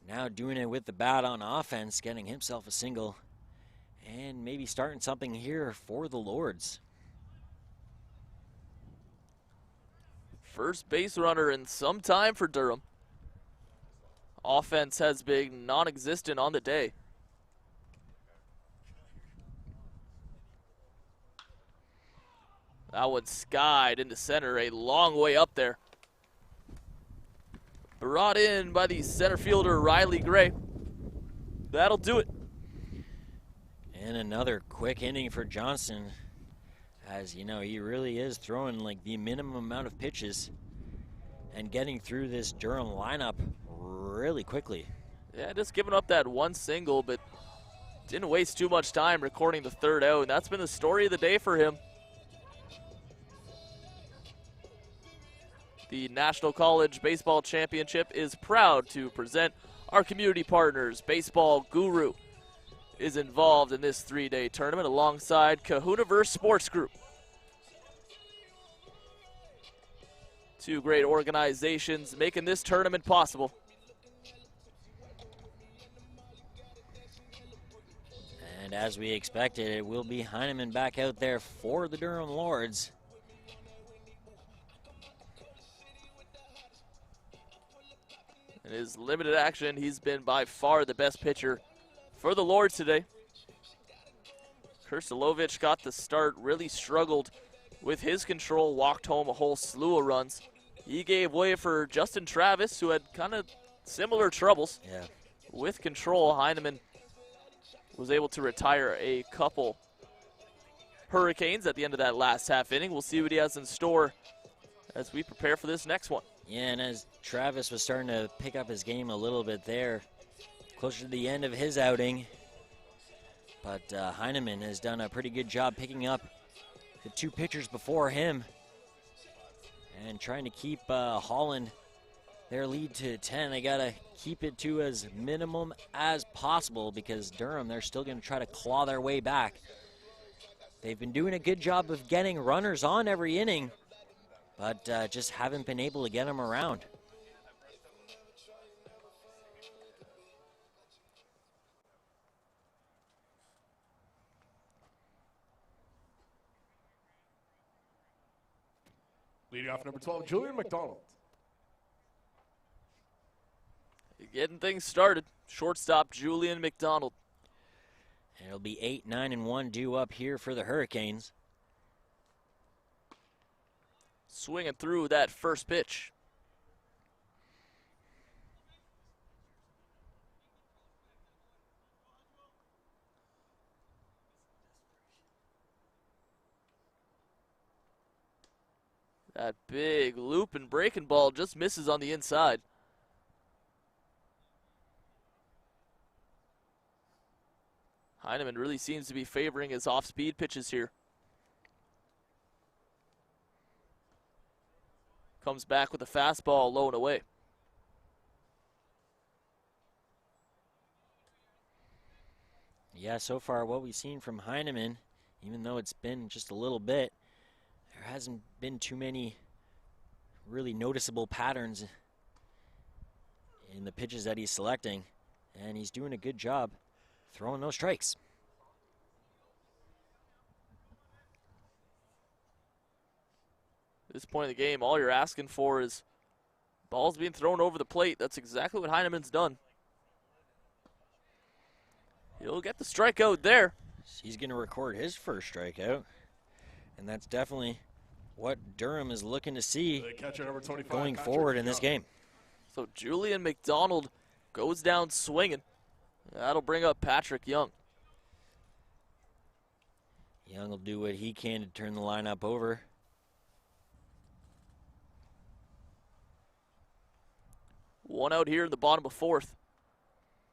Now doing it with the bat on offense, getting himself a single. And maybe starting something here for the Lords. First base runner in some time for Durham. Offense has been non-existent on the day. That one skied into center, a long way up there. Brought in by the center fielder, Riley Gray. That'll do it. And another quick inning for Johnston. As you know, he really is throwing like the minimum amount of pitches and getting through this Durham lineup really quickly. Yeah, just giving up that one single, but didn't waste too much time recording the third out, and that's been the story of the day for him. The National College Baseball Championship is proud to present our community partners. Baseball Guru is involved in this 3-day tournament alongside Kahunaverse Sports Group. Two great organizations making this tournament possible. And as we expected, it will be Heineman back out there for the Durham Lords. In his limited action, he's been by far the best pitcher for the Lords today. Krstilovic got the start, really struggled with his control, walked home a whole slew of runs. He gave way for Justin Travis, who had kind of similar troubles with control. Heineman was able to retire a couple Hurricanes at the end of that last half inning. We'll see what he has in store as we prepare for this next one. Yeah, and as Travis was starting to pick up his game a little bit there, closer to the end of his outing. But Heineman has done a pretty good job picking up the two pitchers before him and trying to keep Holland their lead to 10. They got to keep it to as minimum as possible because Durham, they're still going to try to claw their way back. They've been doing a good job of getting runners on every inning, but just haven't been able to get them around. Leading off number 12, Julian McDonald. Getting things started. Shortstop Julian McDonald. And it'll be 8, 9, and 1 due up here for the Hurricanes. Swinging through that first pitch. That big loop and breaking ball just misses on the inside. Heineman really seems to be favoring his off-speed pitches here. Comes back with a fastball low and away. Yeah, so far what we've seen from Heineman, even though it's been just a little bit, there hasn't been too many really noticeable patterns in the pitches that he's selecting, and he's doing a good job throwing those strikes. At this point in the game, all you're asking for is balls being thrown over the plate. That's exactly what Heineman's done. He'll get the strikeout there. He's going to record his first strikeout, and that's definitely what Durham is looking to see The catcher, number 25, going Patrick forward in this Young. game. So Julian McDonald goes down swinging. That'll bring up Patrick Young. Young will do what he can to turn the lineup over. One out here in the bottom of fourth.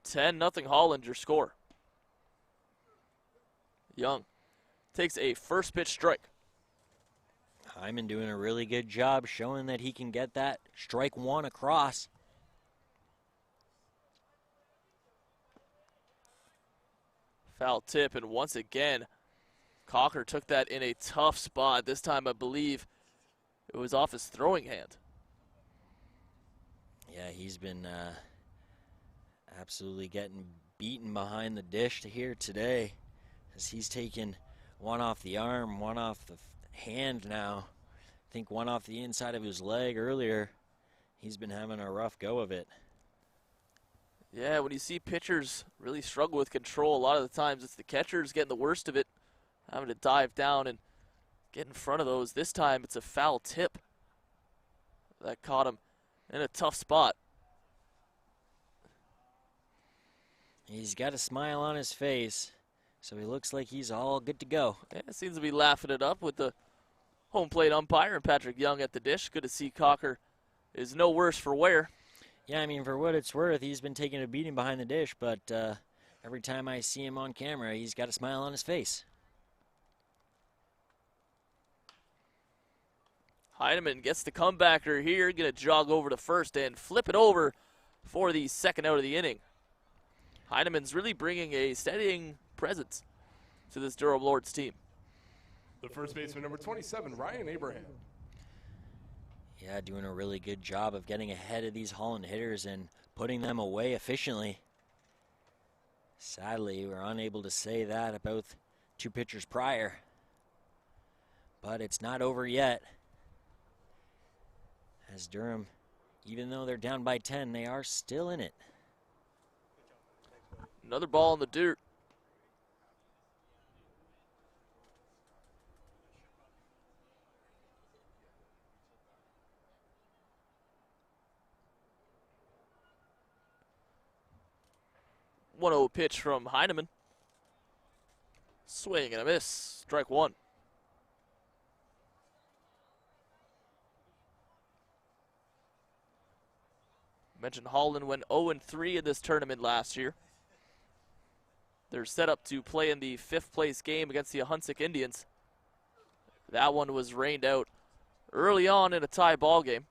10-0 Holland, your score. Young takes a first pitch strike. Hyman doing a really good job showing that he can get that strike one across. Foul tip, and once again, CAWKER took that in a tough spot. This time, I believe it was off his throwing hand. Yeah, he's been absolutely getting beaten behind the dish here today, as he's taken one off the arm, one off the hand now. I think one off the inside of his leg earlier. He's been having a rough go of it. Yeah, when you see pitchers really struggle with control, a lot of the times it's the catchers getting the worst of it, having to dive down and get in front of those. This time it's a foul tip that caught him in a tough spot. He's got a smile on his face, so he looks like he's all good to go. Yeah, seems to be laughing it up with the home plate umpire and Patrick Young at the dish. Good to see CAWKER is no worse for wear. Yeah, I mean, for what it's worth, he's been taking a beating behind the dish, but every time I see him on camera, he's got a smile on his face. Heineman gets the comebacker here, gonna jog over to first and flip it over for the second out of the inning. Heineman's really bringing a steadying presence to this Durham Lords team. The first baseman, number 27, Ryan Abraham. Yeah, doing a really good job of getting ahead of these Holland hitters and putting them away efficiently. Sadly, we're unable to say that about two pitchers prior, but it's not over yet. As Durham, even though they're down by 10, they are still in it. Another ball in the dirt. One-0 pitch from Heineman. Swing and a miss. Strike one. Mentioned Holland went 0-3 in this tournament last year. They're set up to play in the fifth place game against the Hunsik Indians. That one was rained out early on in a tie ball game.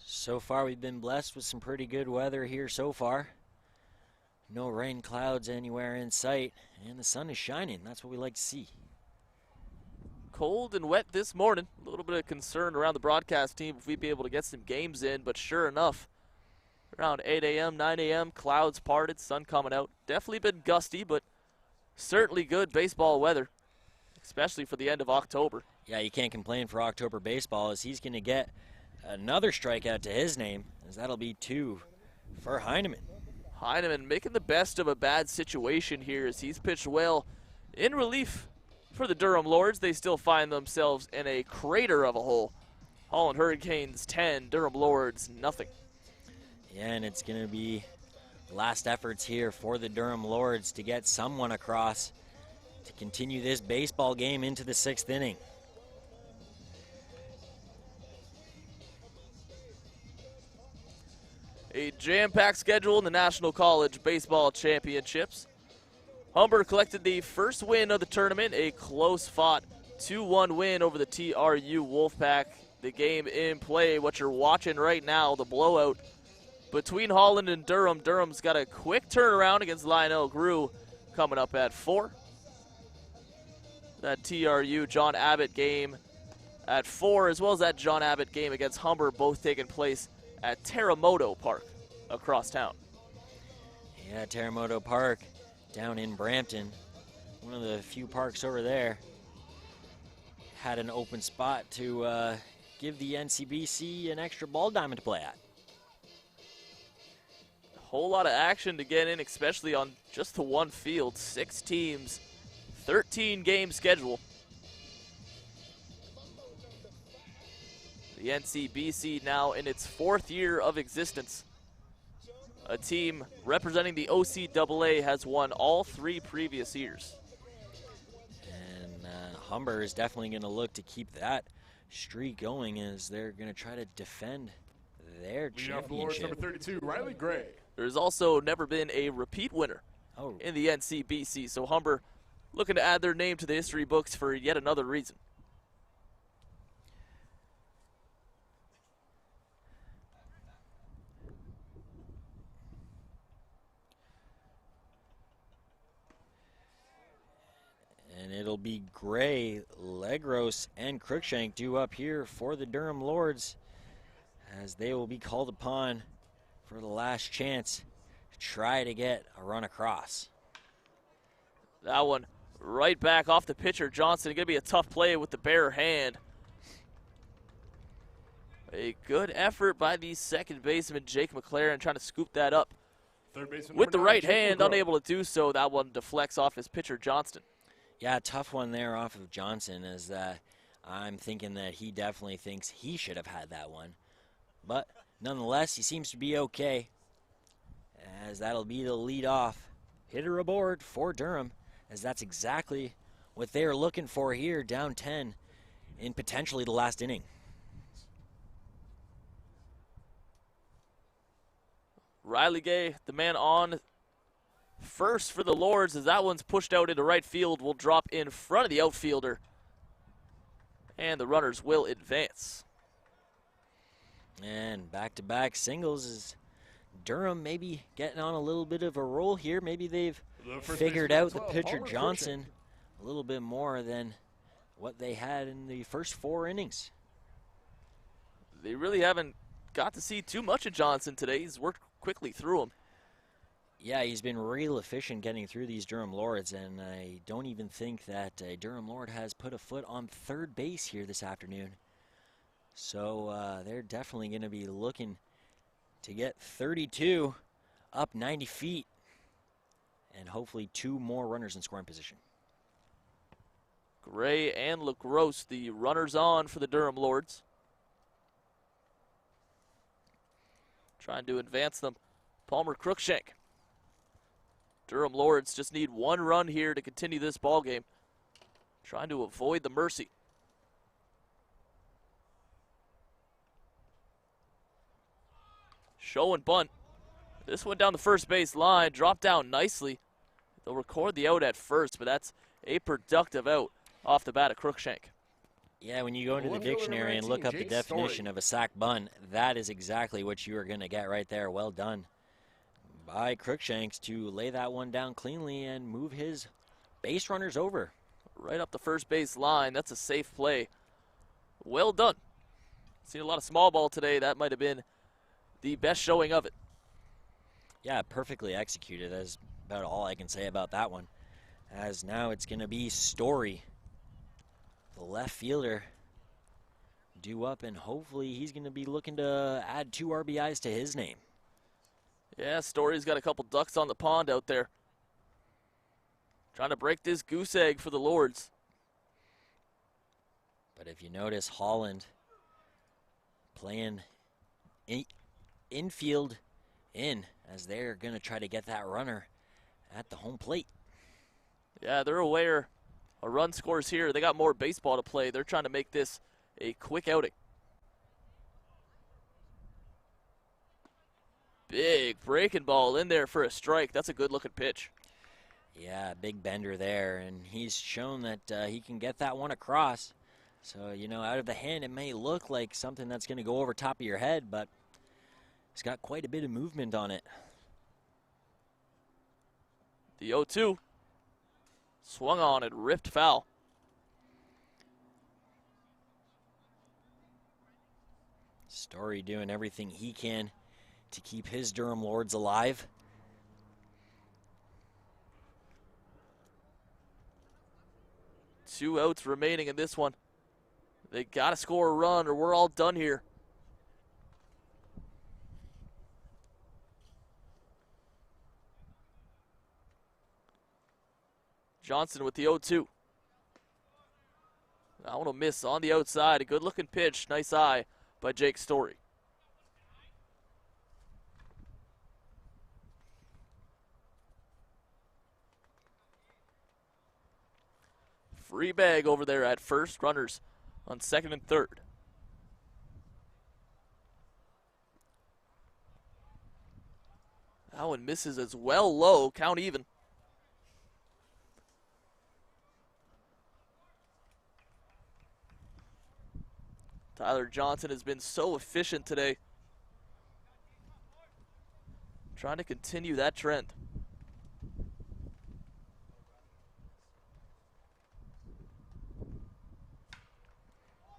So far, we've been blessed with some pretty good weather here so far. No rain clouds anywhere in sight, and the sun is shining. That's what we like to see. Cold and wet this morning. A little bit of concern around the broadcast team if we'd be able to get some games in, but sure enough, around 8 a.m., 9 a.m., clouds parted, sun coming out. Definitely been gusty, but certainly good baseball weather, especially for the end of October. Yeah, you can't complain for October baseball, as he's going to get another strikeout to his name, as that'll be 2 for Heineman. Heineman making the best of a bad situation here as he's pitched well in relief for the Durham Lords. They still find themselves in a crater of a hole. Holland Hurricanes 10, Durham Lords nothing. Yeah, and it's going to be last efforts here for the Durham Lords to get someone across to continue this baseball game into the 6th inning. A Jam-packed schedule in the National College Baseball Championships. Humber collected the first win of the tournament, a close-fought 2-1 win over the TRU Wolfpack. The game in play, what you're watching right now, the blowout between Holland and Durham. Durham's got a quick turnaround against Lionel Grew coming up at 4. That TRU John Abbott game at 4, as well as that John Abbott game against Humber, both taking place at Terremoto Park across town. Yeah, Terremoto Park down in Brampton, one of the few parks over there. Had an open spot to give the NCBC an extra ball diamond to play at. A whole lot of action to get in, especially on just the one field. 6 teams, 13 game schedule. The NCBC now in its 4th year of existence. A team representing the OCAA has won all 3 previous years. And Humber is definitely going to look to keep that streak going as they're going to try to defend their championship. Number 32, Riley Gray. There's also never been a repeat winner in the NCBC, so Humber looking to add their name to the history books for yet another reason. And it'll be Gray, Legros, and Cruikshank due up here for the Durham Lords as they will be called upon for the last chance to try to get a run across. That one right back off the pitcher, Johnston. Going to be a tough play with the bare hand. A good effort by the second baseman, Jake McLaren, trying to scoop that up. Third baseman With the right Jake hand, McGraw. unable to do so. That one deflects off his pitcher, Johnston. Yeah, tough one there off of Johnson, as I'm thinking that he definitely thinks he should have had that one. But nonetheless, he seems to be okay, as that'll be the leadoff hitter aboard for Durham, as that's exactly what they're looking for here, down 10 in potentially the last inning. Riley Gay, the man on first for the Lords, as that one's pushed out into right field, will drop in front of the outfielder, and the runners will advance. And back-to-back singles is Durham maybe getting on a little bit of a roll here. Maybe they've figured out the pitcher Johnson a little bit more than what they had in the first 4 innings. They really haven't got to see too much of Johnson today. He's worked quickly through him. Yeah, he's been real efficient getting through these Durham Lords, and I don't even think that a Durham Lord has put a foot on third base here this afternoon. So they're definitely going to be looking to get 32 up 90 feet and hopefully 2 more runners in scoring position. Gray and LaGrosse, the runners on for the Durham Lords. Trying to advance them. Palmer Cruikshank. Durham Lords just need 1 run here to continue this ball game. Trying to avoid the mercy. Show and bunt. This one down the first base line, dropped down nicely. They'll record the out at first, but that's a productive out off the bat of Cruikshank. Yeah, when you go into the dictionary and look up the definition of a sac bunt, that is exactly what you are going to get right there. Well done by Cruikshanks to lay that one down cleanly and move his base runners over. Right up the first base line. That's a safe play. Well done. Seen a lot of small ball today. That might have been the best showing of it. Yeah, perfectly executed. That's about all I can say about that one. As now it's going to be Story, the left fielder, due up, and hopefully he's going to be looking to add 2 RBIs to his name. Yeah, Story's got a couple ducks on the pond out there. Trying to break this goose egg for the Lords. But if you notice, Holland playing infield in as they're going to try to get that runner at the home plate. Yeah, they're aware a run scores here. They got more baseball to play. They're trying to make this a quick outing. Big breaking ball in there for a strike. That's a good-looking pitch. Yeah, big bender there, and he's shown that he can get that one across. So, you know, out of the hand, it may look like something that's going to go over top of your head, but he's got quite a bit of movement on it. The 0-2. Swung on and ripped foul. Story doing everything he can to keep his Durham Lords alive. Two outs remaining in this one. They got to score a run or we're all done here. Johnston with the 0-2. That one will miss on the outside. A good-looking pitch. Nice eye by Jake Story. Free bag over there at first. Runners on second and third. That one misses as well low. Count even. Tyler Johnson has been so efficient today. Trying to continue that trend.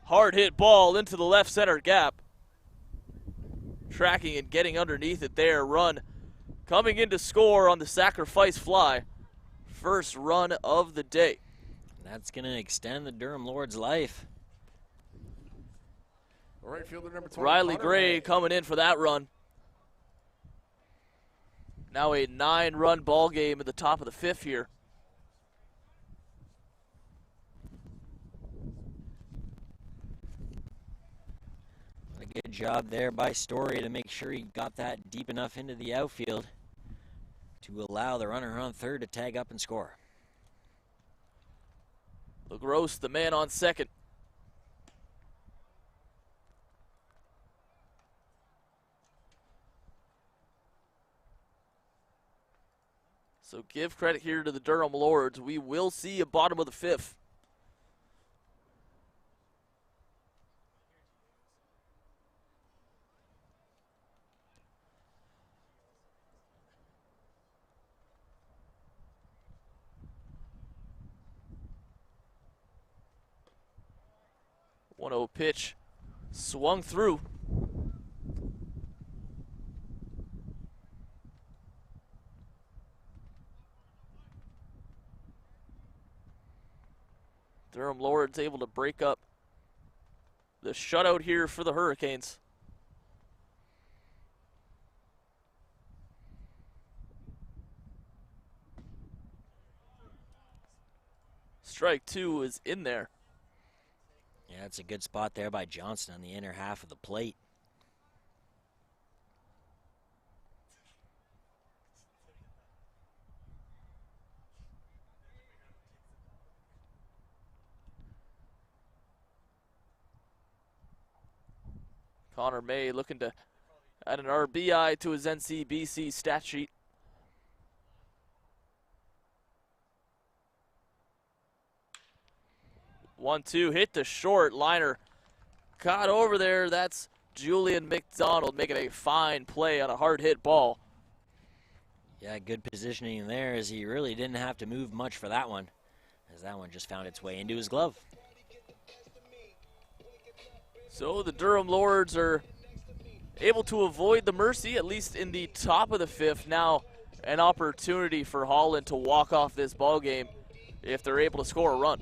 Hard hit ball into the left center gap. Tracking and getting underneath it there. Run coming in to score on the sacrifice fly. First run of the day. That's going to extend the Durham Lords' life. Right fielder number 20, Riley Gray coming in for that run. Now a 9-run ball game at the top of the fifth here. A good job there by Story to make sure he got that deep enough into the outfield to allow the runner on third to tag up and score. LaGrosse, the man on second. So give credit here to the Durham Lords. We will see a bottom of the fifth. One-0 pitch, swung through. Durham Lords able to break up the shutout here for the Hurricanes. Strike two is in there. Yeah, that's a good spot there by Johnston on the inner half of the plate. Connor May looking to add an RBI to his NCBC stat sheet. 1-2, hit the short liner. Caught over there. That's Julian McDonald making a fine play on a hard hit ball. Yeah, good positioning there as he really didn't have to move much for that one, as that one just found its way into his glove. So the Durham Lords are able to avoid the mercy, at least in the top of the fifth. Now an opportunity for Holland to walk off this ball game if they're able to score a run.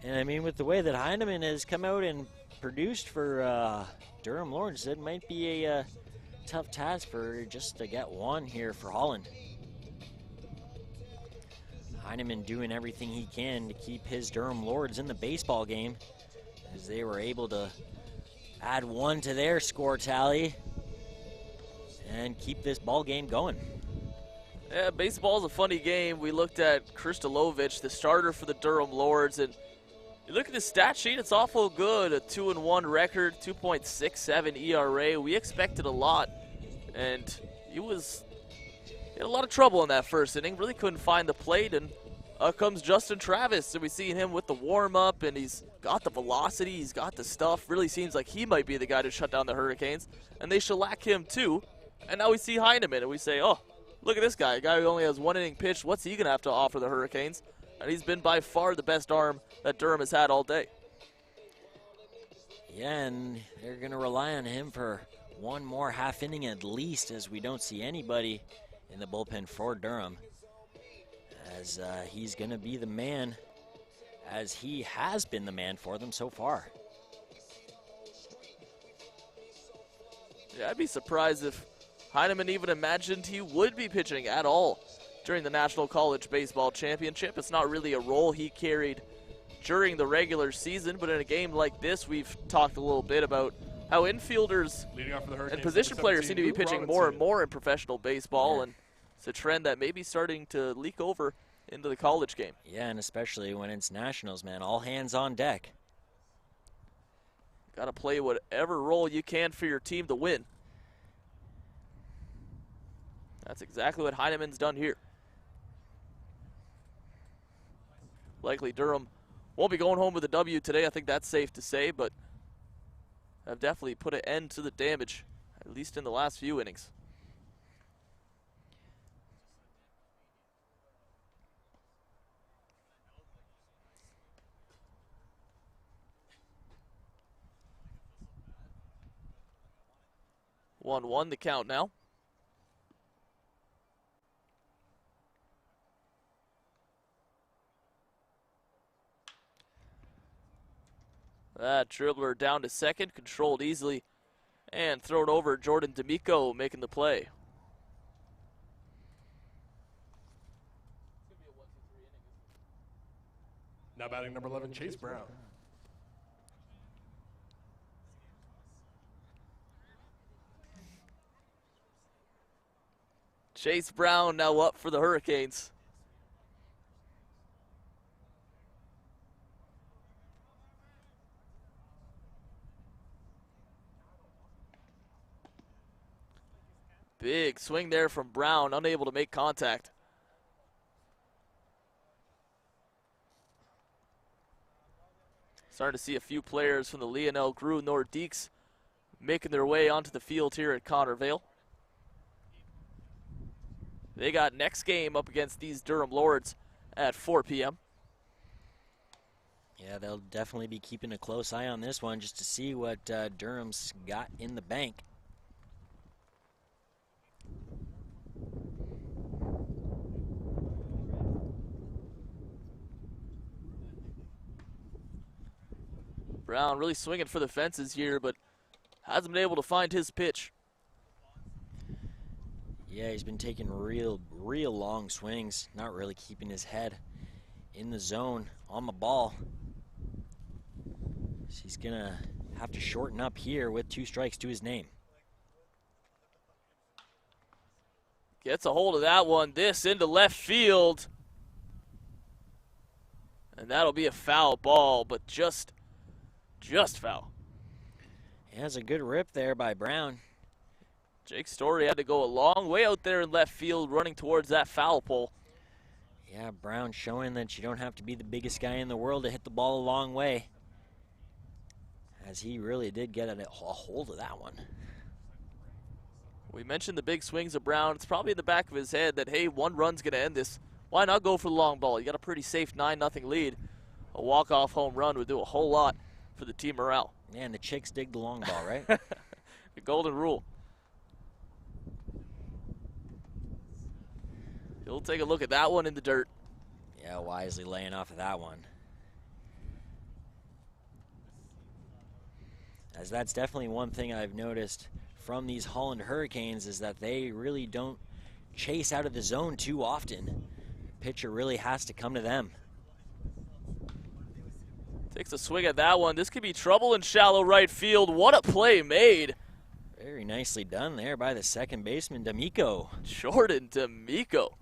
And I mean, with the way that Heineman has come out and produced for Durham Lords, it might be a tough task for just to get one here for Holland. Heineman doing everything he can to keep his Durham Lords in the baseball game, as they were able to add one to their score tally and keep this ball game going. Yeah, baseball's a funny game. We looked at Kristolovich, the starter for the Durham Lords, and You look at his stat sheet, it's awful good. A 2-1 record, 2.67 ERA. We expected a lot, and he had a lot of trouble in that first inning. Really couldn't find the plate, and comes Justin Travis. So we see him with the warm-up, and he's got the velocity, he's got the stuff. Really seems like he might be the guy to shut down the Hurricanes, and they shellac him too. And now we see Heineman, and we say, oh, look at this guy. A guy who only has 1 inning pitched. What's he going to have to offer the Hurricanes? And he's been by far the best arm that Durham has had all day. Yeah, and they're going to rely on him for one more half inning at least, as we don't see anybody in the bullpen for Durham, as he's going to be the man, as he has been the man for them so far. Yeah, I'd be surprised if Heineman even imagined he would be pitching at all during the National College Baseball Championship. It's not really a role he carried during the regular season, but in a game like this, we've talked a little bit about how infielders and position players seem to be pitching more and more in professional baseball, and it's a trend that may be starting to leak over into the college game. Yeah, and especially when it's nationals, man. All hands on deck. Got to play whatever role you can for your team to win. That's exactly what Heineman's done here. Likely Durham won't be going home with a W today. I think that's safe to say, but have definitely put an end to the damage, at least in the last few innings. One the count now. That dribbler down to second, controlled easily, and thrown over. Jordan D'Amico making the play. Now batting number 11, Chase Brown. Chase Brown now up for the Hurricanes. Big swing there from Brown, unable to make contact. Starting to see a few players from the Lionel Gru Nordiques making their way onto the field here at Connervale. They got next game up against these Durham Lords at 4 p.m. Yeah, they'll definitely be keeping a close eye on this one just to see what Durham's got in the bank. Brown really swinging for the fences here, but hasn't been able to find his pitch. Yeah, he's been taking real long swings, not really keeping his head in the zone on the ball. So he's gonna have to shorten up here with 2 strikes to his name. Gets a hold of that one, this into left field. And that'll be a foul ball, but just foul. He has a good rip there by Brown. Jake Story had to go a long way out there in left field running towards that foul pole. Yeah, Brown showing that you don't have to be the biggest guy in the world to hit the ball a long way, as he really did get a hold of that one. We mentioned the big swings of Brown. It's probably in the back of his head that, hey, 1 run's going to end this. Why not go for the long ball? You got a pretty safe 9-0 lead. A walk-off home run would do a whole lot for the team morale. Yeah, and the chicks dig the long ball, right? The golden rule. He'll take a look at that one in the dirt. Yeah, wisely laying off of that one. As that's definitely one thing I've noticed from these Holland Hurricanes, is that they really don't chase out of the zone too often. Pitcher really has to come to them. Takes a swing at that one. This could be trouble in shallow right field. What a play made. Very nicely done there by the second baseman, D'Amico. Jordan D'Amico.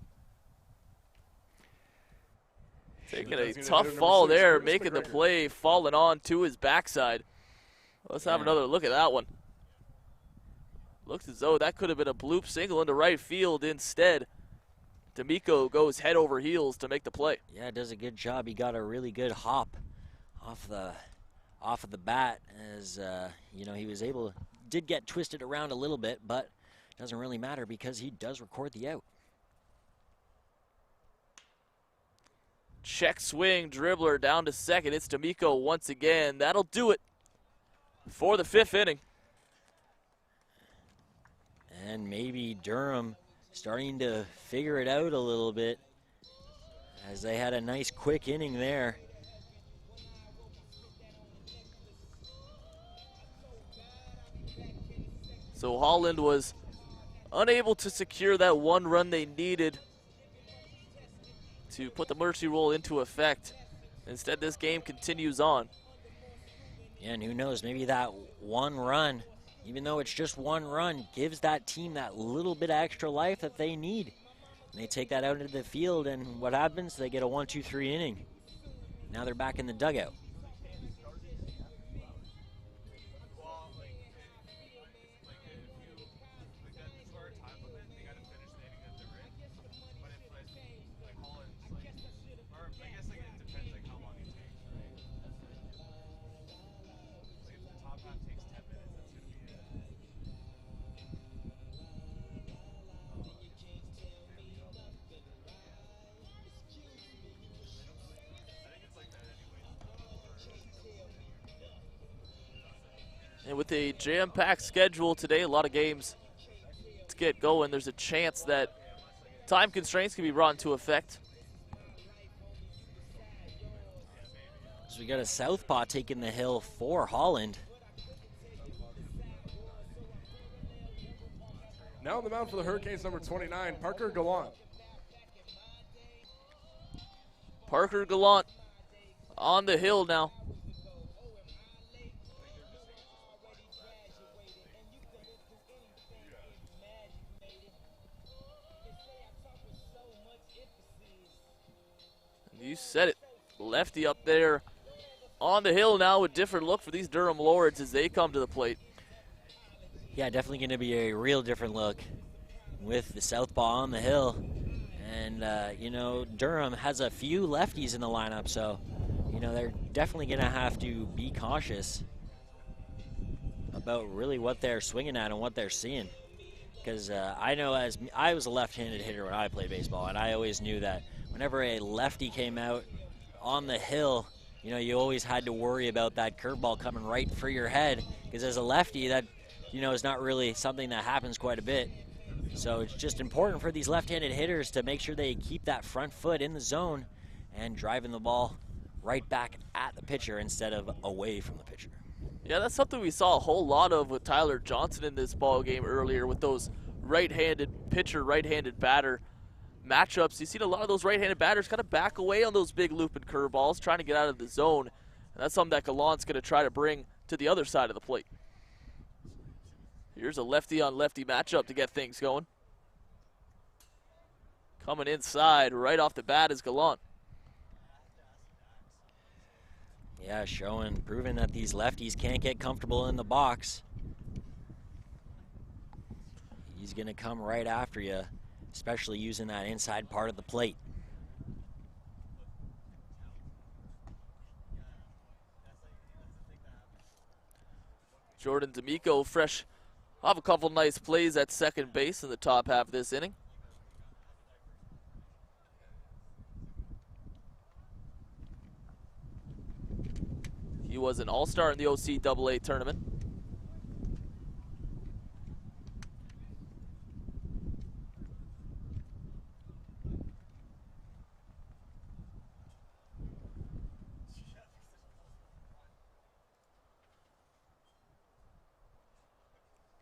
Taking a tough fall there, making the play, falling on to his backside. Let's have another look at that one. Looks as though that could have been a bloop single into right field. Instead, D'Amico goes head over heels to make the play. Yeah, does a good job. He got a really good hop off of the bat, as you know, he was did get twisted around a little bit, but it doesn't really matter because he does record the out. Check swing, dribbler down to second. It's D'Amico once again. That'll do it for the 5th inning. And maybe Durham starting to figure it out a little bit, as they had a nice quick inning there. So Holland was unable to secure that 1 run they needed to put the mercy rule into effect. Instead, this game continues on. Yeah, and who knows, maybe that 1 run, even though it's just 1 run, gives that team that little bit of extra life that they need. And they take that out into the field, and what happens? They get a 1-2-3 inning. Now they're back in the dugout. And with a jam-packed schedule today, a lot of games to get going, there's a chance that time constraints can be brought into effect. So we got a southpaw taking the hill for Holland. Now on the mound for the Hurricanes, number 29, Parker Gallant. Parker Gallant on the hill now. You said it. Lefty up there on the hill now. A different look for these Durham Lords as they come to the plate. Yeah, definitely going to be a real different look with the southpaw on the hill. And, you know, Durham has a few lefties in the lineup, so, you know, they're definitely going to have to be cautious about really what they're swinging at and what they're seeing. Because I know, as I was a left-handed hitter when I played baseball, and I always knew that whenever a lefty came out on the hill, you know, you always had to worry about that curveball coming right for your head, because as a lefty, that, you know, is not really something that happens quite a bit. So it's just important for these left-handed hitters to make sure they keep that front foot in the zone and driving the ball right back at the pitcher instead of away from the pitcher. Yeah, that's something we saw a whole lot of with Tyler Johnson in this ball game earlier with those right-handed pitcher, right-handed batter matchups. You've seen a lot of those right-handed batters kind of back away on those big looping curveballs, trying to get out of the zone. And that's something that Gallant's going to try to bring to the other side of the plate. Here's a lefty-on-lefty matchup to get things going. Coming inside right off the bat is Gallant. Yeah, proving that these lefties can't get comfortable in the box. He's going to come right after you, especially using that inside part of the plate. Jordan D'Amico fresh off a couple nice plays at second base in the top half of this inning. He was an all-star in the OCAA tournament.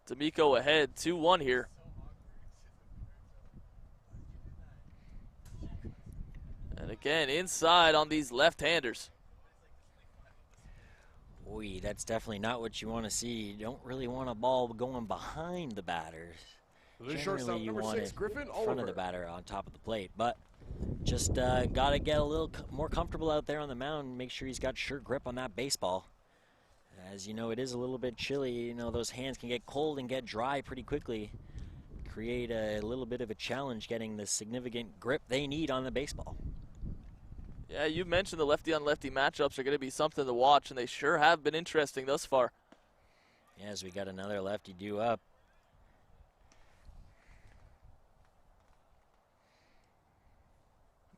D'Amico ahead 2-1 here. And again, inside on these left-handers. Boy, that's definitely not what you want to see. You don't really want a ball going behind the batters. The shortstop, Generally, you number want 6, it Griffin in front of Oliver. the batter on top of the plate, but just got to get a little more comfortable out there on the mound and make sure he's got sure grip on that baseball. As you know, it is a little bit chilly. You know, those hands can get cold and get dry pretty quickly. Create a little bit of a challenge getting the significant grip they need on the baseball. Yeah, you mentioned the lefty-on-lefty matchups are going to be something to watch, and they sure have been interesting thus far. As we got another lefty due up.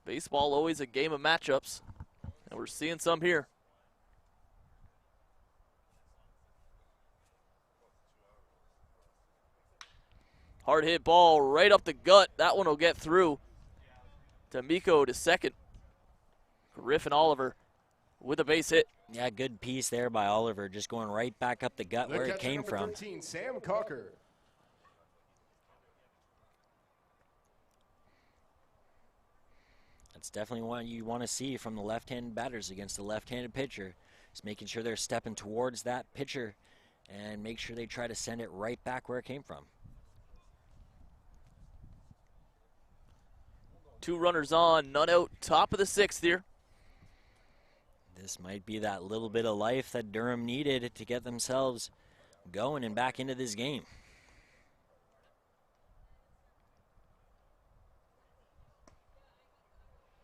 Baseball always a game of matchups, and we're seeing some here. Hard hit ball right up the gut. That one will get through. D'Amico to second. Griffin Oliver with a base hit. Yeah, good piece there by Oliver, just going right back up the gut where it came from. 13, Sam CAWKER. That's definitely what you want to see from the left-handed batters against the left-handed pitcher. Is making sure they're stepping towards that pitcher and make sure they try to send it right back where it came from. 2 runners on, none out, top of the 6th here. This might be that little bit of life that Durham needed to get themselves going and back into this game.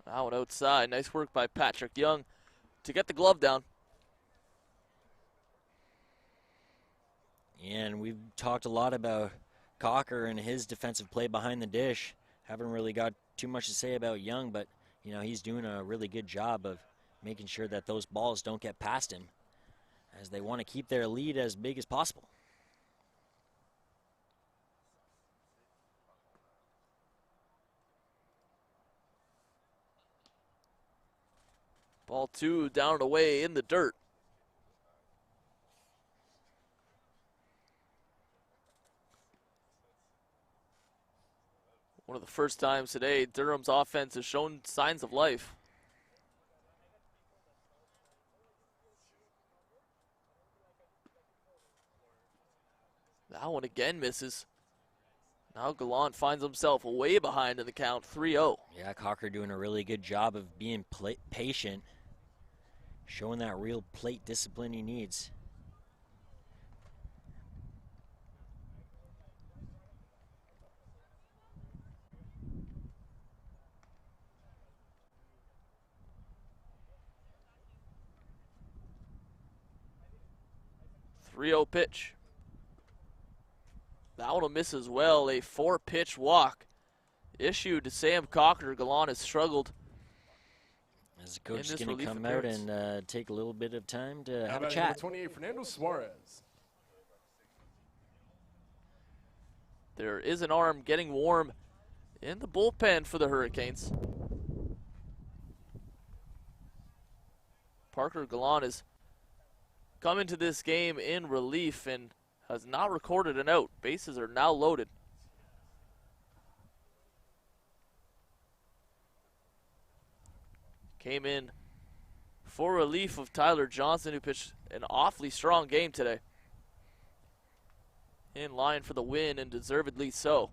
Out outside, nice work by Patrick Young to get the glove down. And we've talked a lot about CAWKER and his defensive play behind the dish. Haven't really got too much to say about Young, but you know, he's doing a really good job of making sure that those balls don't get past him, as they want to keep their lead as big as possible. Ball 2 down and away in the dirt. One of the first times today Durham's offense has shown signs of life. That one again misses. Now Gallant finds himself way behind in the count, 3-0. Yeah, CAWKER doing a really good job of being patient, showing that real plate discipline he needs. Pitch. That one will miss as well. A 4-pitch walk issued to Sam CAWKER. Gallant has struggled. As the coach is going to come out and take a little bit of time to have a chat. 28, Fernando Suarez. There is an arm getting warm in the bullpen for the Hurricanes. Parker Gallant has come into this game in relief and has not recorded an out. Bases are now loaded. Came in for relief of Tyler Johnson, who pitched an awfully strong game today. In line for the win, and deservedly so.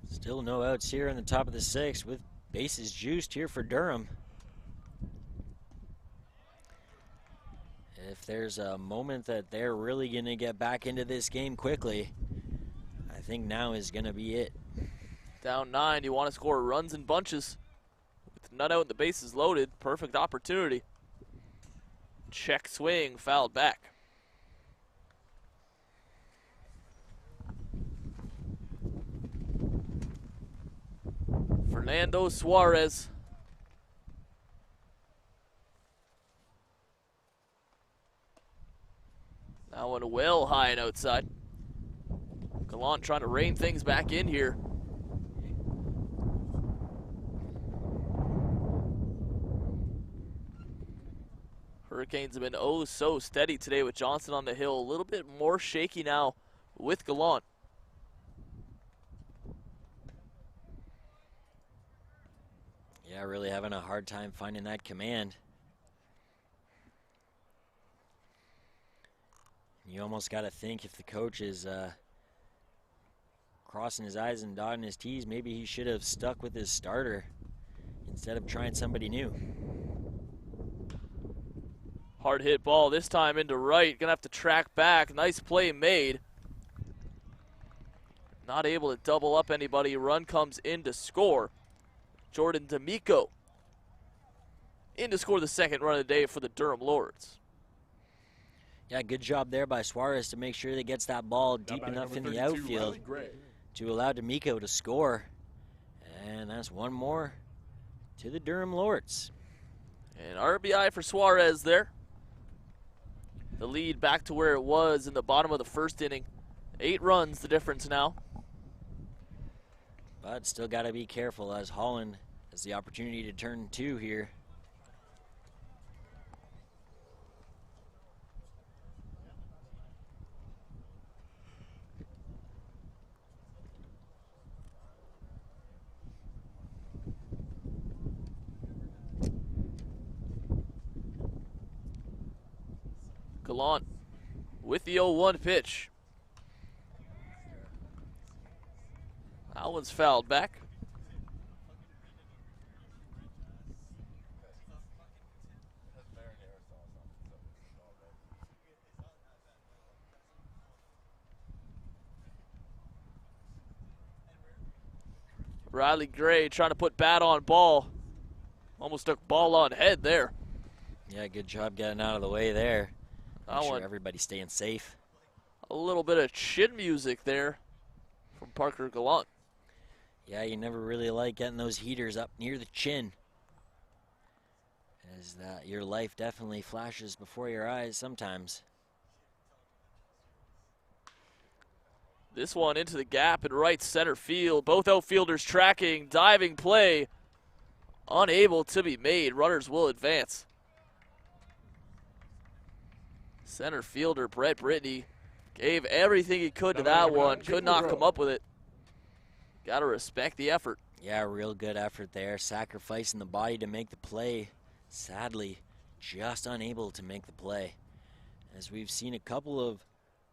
Still no outs here in the top of the 6th with bases juiced here for Durham. If there's a moment that they're really going to get back into this game quickly, I think now is going to be it. Down 9, you want to score runs in bunches. With none out and the bases loaded, perfect opportunity. Check swing, fouled back. Fernando Suarez. That one well high and outside. Gallant trying to rein things back in here. Hurricanes have been oh so steady today with Johnson on the hill. A little bit more shaky now with Gallant. Yeah, really having a hard time finding that command. You almost got to think if the coach is crossing his I's and dotting his T's, maybe he should have stuck with his starter instead of trying somebody new. Hard hit ball this time into right. Gonna have to track back. Nice play made. Not able to double up anybody. Run comes in to score. Jordan D'Amico in to score the second run of the day for the Durham Lords. Yeah, good job there by Suarez to make sure that gets that ball deep enough in the outfield to allow D'Amico to score. And that's one more to the Durham Lords. And RBI for Suarez there. The lead back to where it was in the bottom of the first inning. 8 runs the difference now. But still got to be careful as Holland has the opportunity to turn 2 here. Gallant with the 0-1 pitch. That one's fouled back. Riley Gray trying to put bat on ball. Almost took ball on head there. Yeah, good job getting out of the way there. Make sure one, everybody's staying safe. A little bit of chin music there from Parker Gallant. Yeah, you never really like getting those heaters up near the chin, as that your life definitely flashes before your eyes sometimes. This one into the gap in right center field. Both outfielders tracking, diving play, unable to be made. Runners will advance. Center fielder Brett Brittany gave everything he could to that one. Could not come up with it. Got to respect the effort. Yeah, real good effort there. Sacrificing the body to make the play. Sadly, just unable to make the play. As we've seen a couple of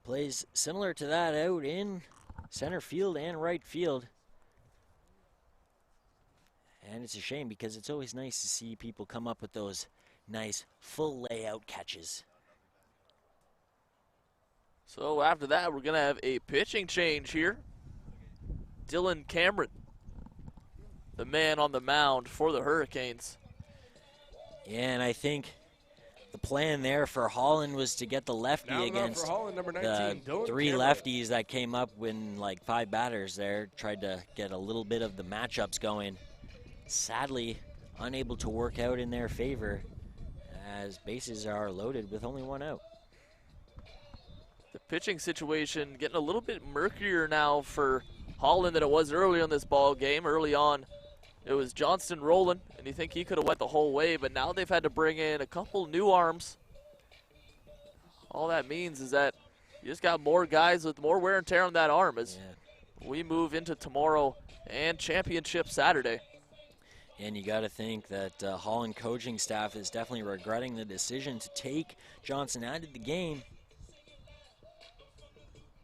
plays similar to that out in center field and right field. And it's a shame because it's always nice to see people come up with those nice full layout catches. So after that, we're going to have a pitching change here. Dylan Cameron, the man on the mound for the Hurricanes. Yeah, and I think the plan there for Holland was to get the lefty against Holland, number 19, the Dylan 3 Cameron. lefties that came up when like 5 batters there. Tried to get a little bit of the matchups going. Sadly, unable to work out in their favor as bases are loaded with only 1 out. The pitching situation getting a little bit murkier now for Holland than it was earlier in this ball game. Early on, it was JOHNSTON rolling, and you think he could have went the whole way, but now they've had to bring in a couple new arms. All that means is that you just got more guys with more wear and tear on that arm as we move into tomorrow and Championship Saturday. And you got to think that Holland coaching staff is definitely regretting the decision to take Johnson out of the game.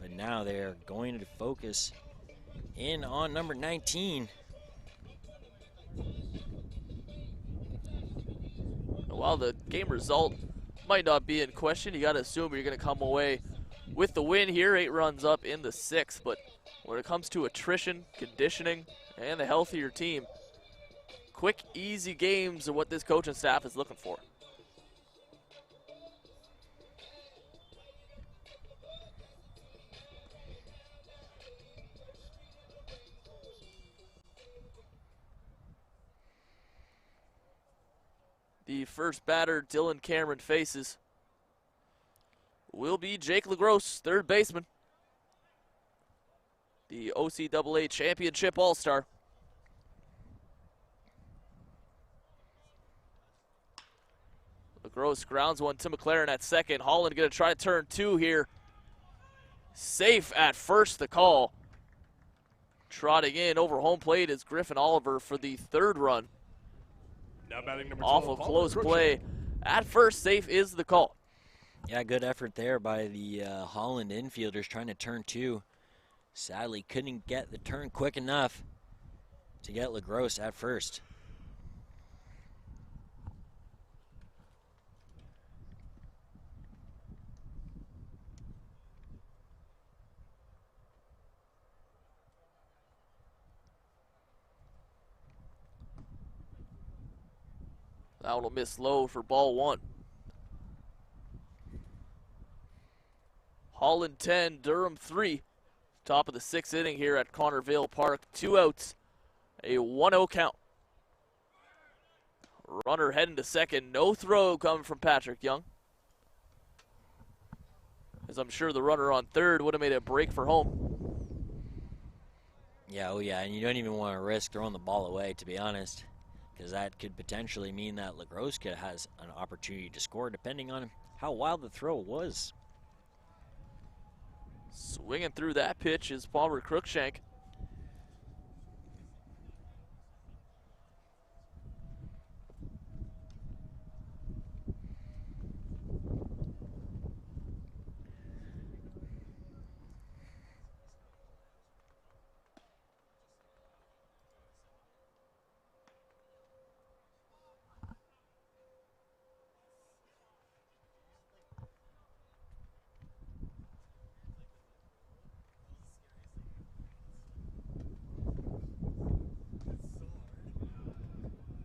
But now they're going to focus in on number 19. While the game result might not be in question, you got to assume you're going to come away with the win here. 8 runs up in the 6th. But when it comes to attrition, conditioning, and the healthier team, quick, easy games are what this coaching staff is looking for. The first batter Dylan Cameron faces will be Jake LaGrosse, third baseman, the OCAA Championship All-Star. LaGrosse grounds one to McLaren at second. Holland going to try to turn 2 here. Safe at first, the call. Trotting in over home plate is Griffin Oliver for the 3rd run. Now batting number 12, Awful Palmer close Crookshank. play. At first, safe is the call. Yeah, good effort there by the Holland infielders trying to turn two. Sadly, couldn't get the turn quick enough to get LaGrosse at first. That one will miss low for ball one. Holland 10, Durham 3. Top of the sixth inning here at Connorville Park. 2 outs, a 1-0 count. Runner heading to second. No throw coming from Patrick Young. As I'm sure the runner on third would have made a break for home. Yeah, oh yeah, and you don't even want to risk throwing the ball away, to be honest, because that could potentially mean that LaGrosse has an opportunity to score depending on how wild the throw was. Swinging through that pitch is Palmer Crookshank.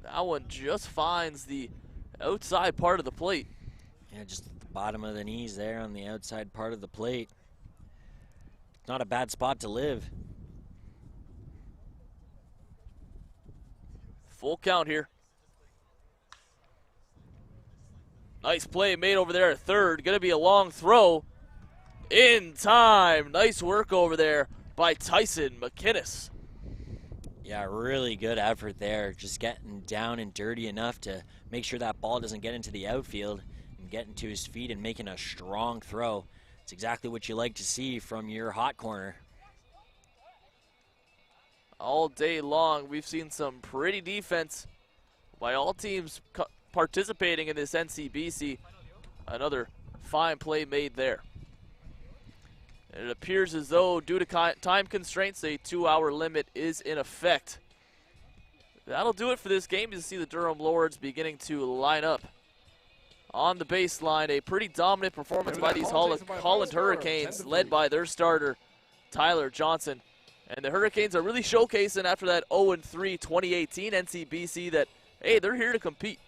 That one just finds the outside part of the plate. Yeah, just at the bottom of the knees there on the outside part of the plate. Not a bad spot to live. Full count here. Nice play made over there at third. Gonna be a long throw. In time. Nice work over there by Tyson McInnes. Yeah, really good effort there. Just getting down and dirty enough to make sure that ball doesn't get into the outfield and getting to his feet and making a strong throw. It's exactly what you like to see from your hot corner. All day long, we've seen some pretty defense by all teams participating in this NCBC. Another fine play made there. And it appears as though, due to time constraints, a 2-hour limit is in effect. That'll do it for this game. You see the Durham Lords beginning to line up on the baseline. A pretty dominant performance by these Holland Hurricanes, led by their starter, Tyler Johnson. And the Hurricanes are really showcasing after that 0-3 2018 NCBC that, hey, they're here to compete.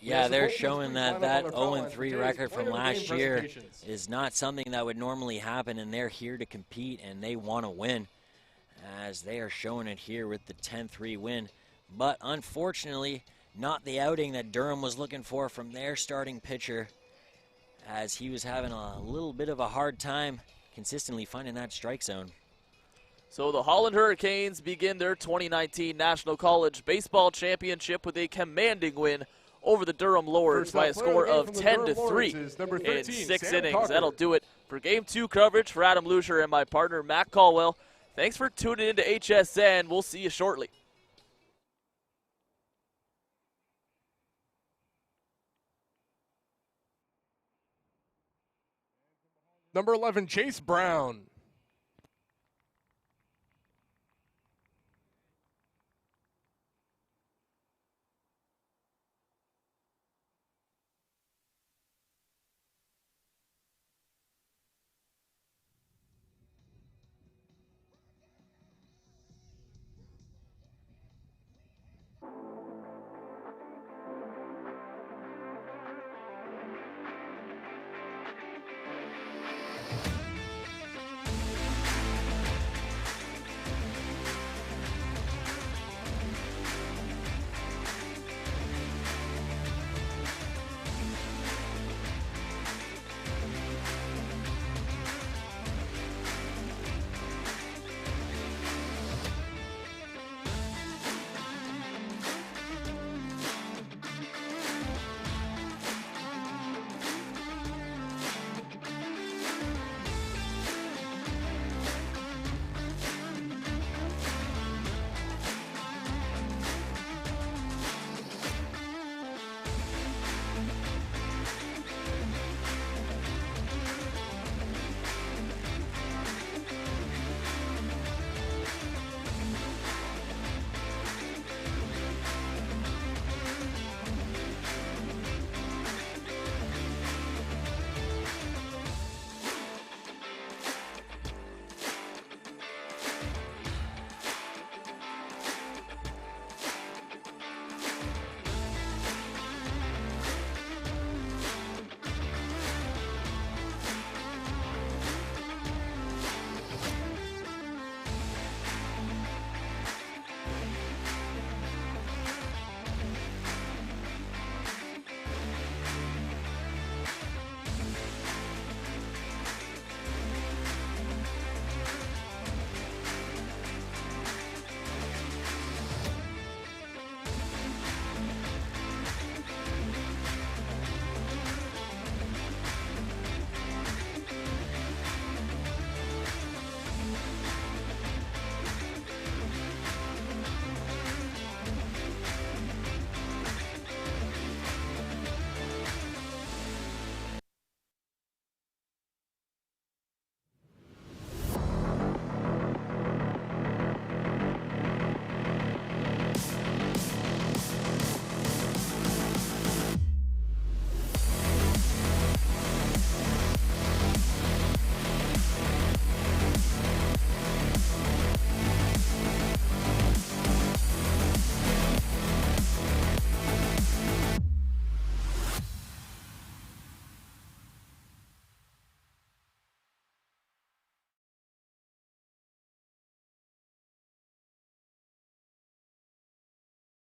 Yeah, they're showing that 0-3 record from last year is not something that would normally happen, and they're here to compete, and they want to win, as they are showing it here with the 10-3 win. But unfortunately, not the outing that Durham was looking for from their starting pitcher, as he was having a little bit of a hard time consistently finding that strike zone. So the Holland Hurricanes begin their 2019 National College Baseball Championship with a commanding win over the Durham Lords by a score of 10-3 in 6 innings. CAWKER. That'll do it for Game 2 coverage for Adam Lucier and my partner, Matt Caldwell. Thanks for tuning into HSN. We'll see you shortly. Number 11, Chase Brown.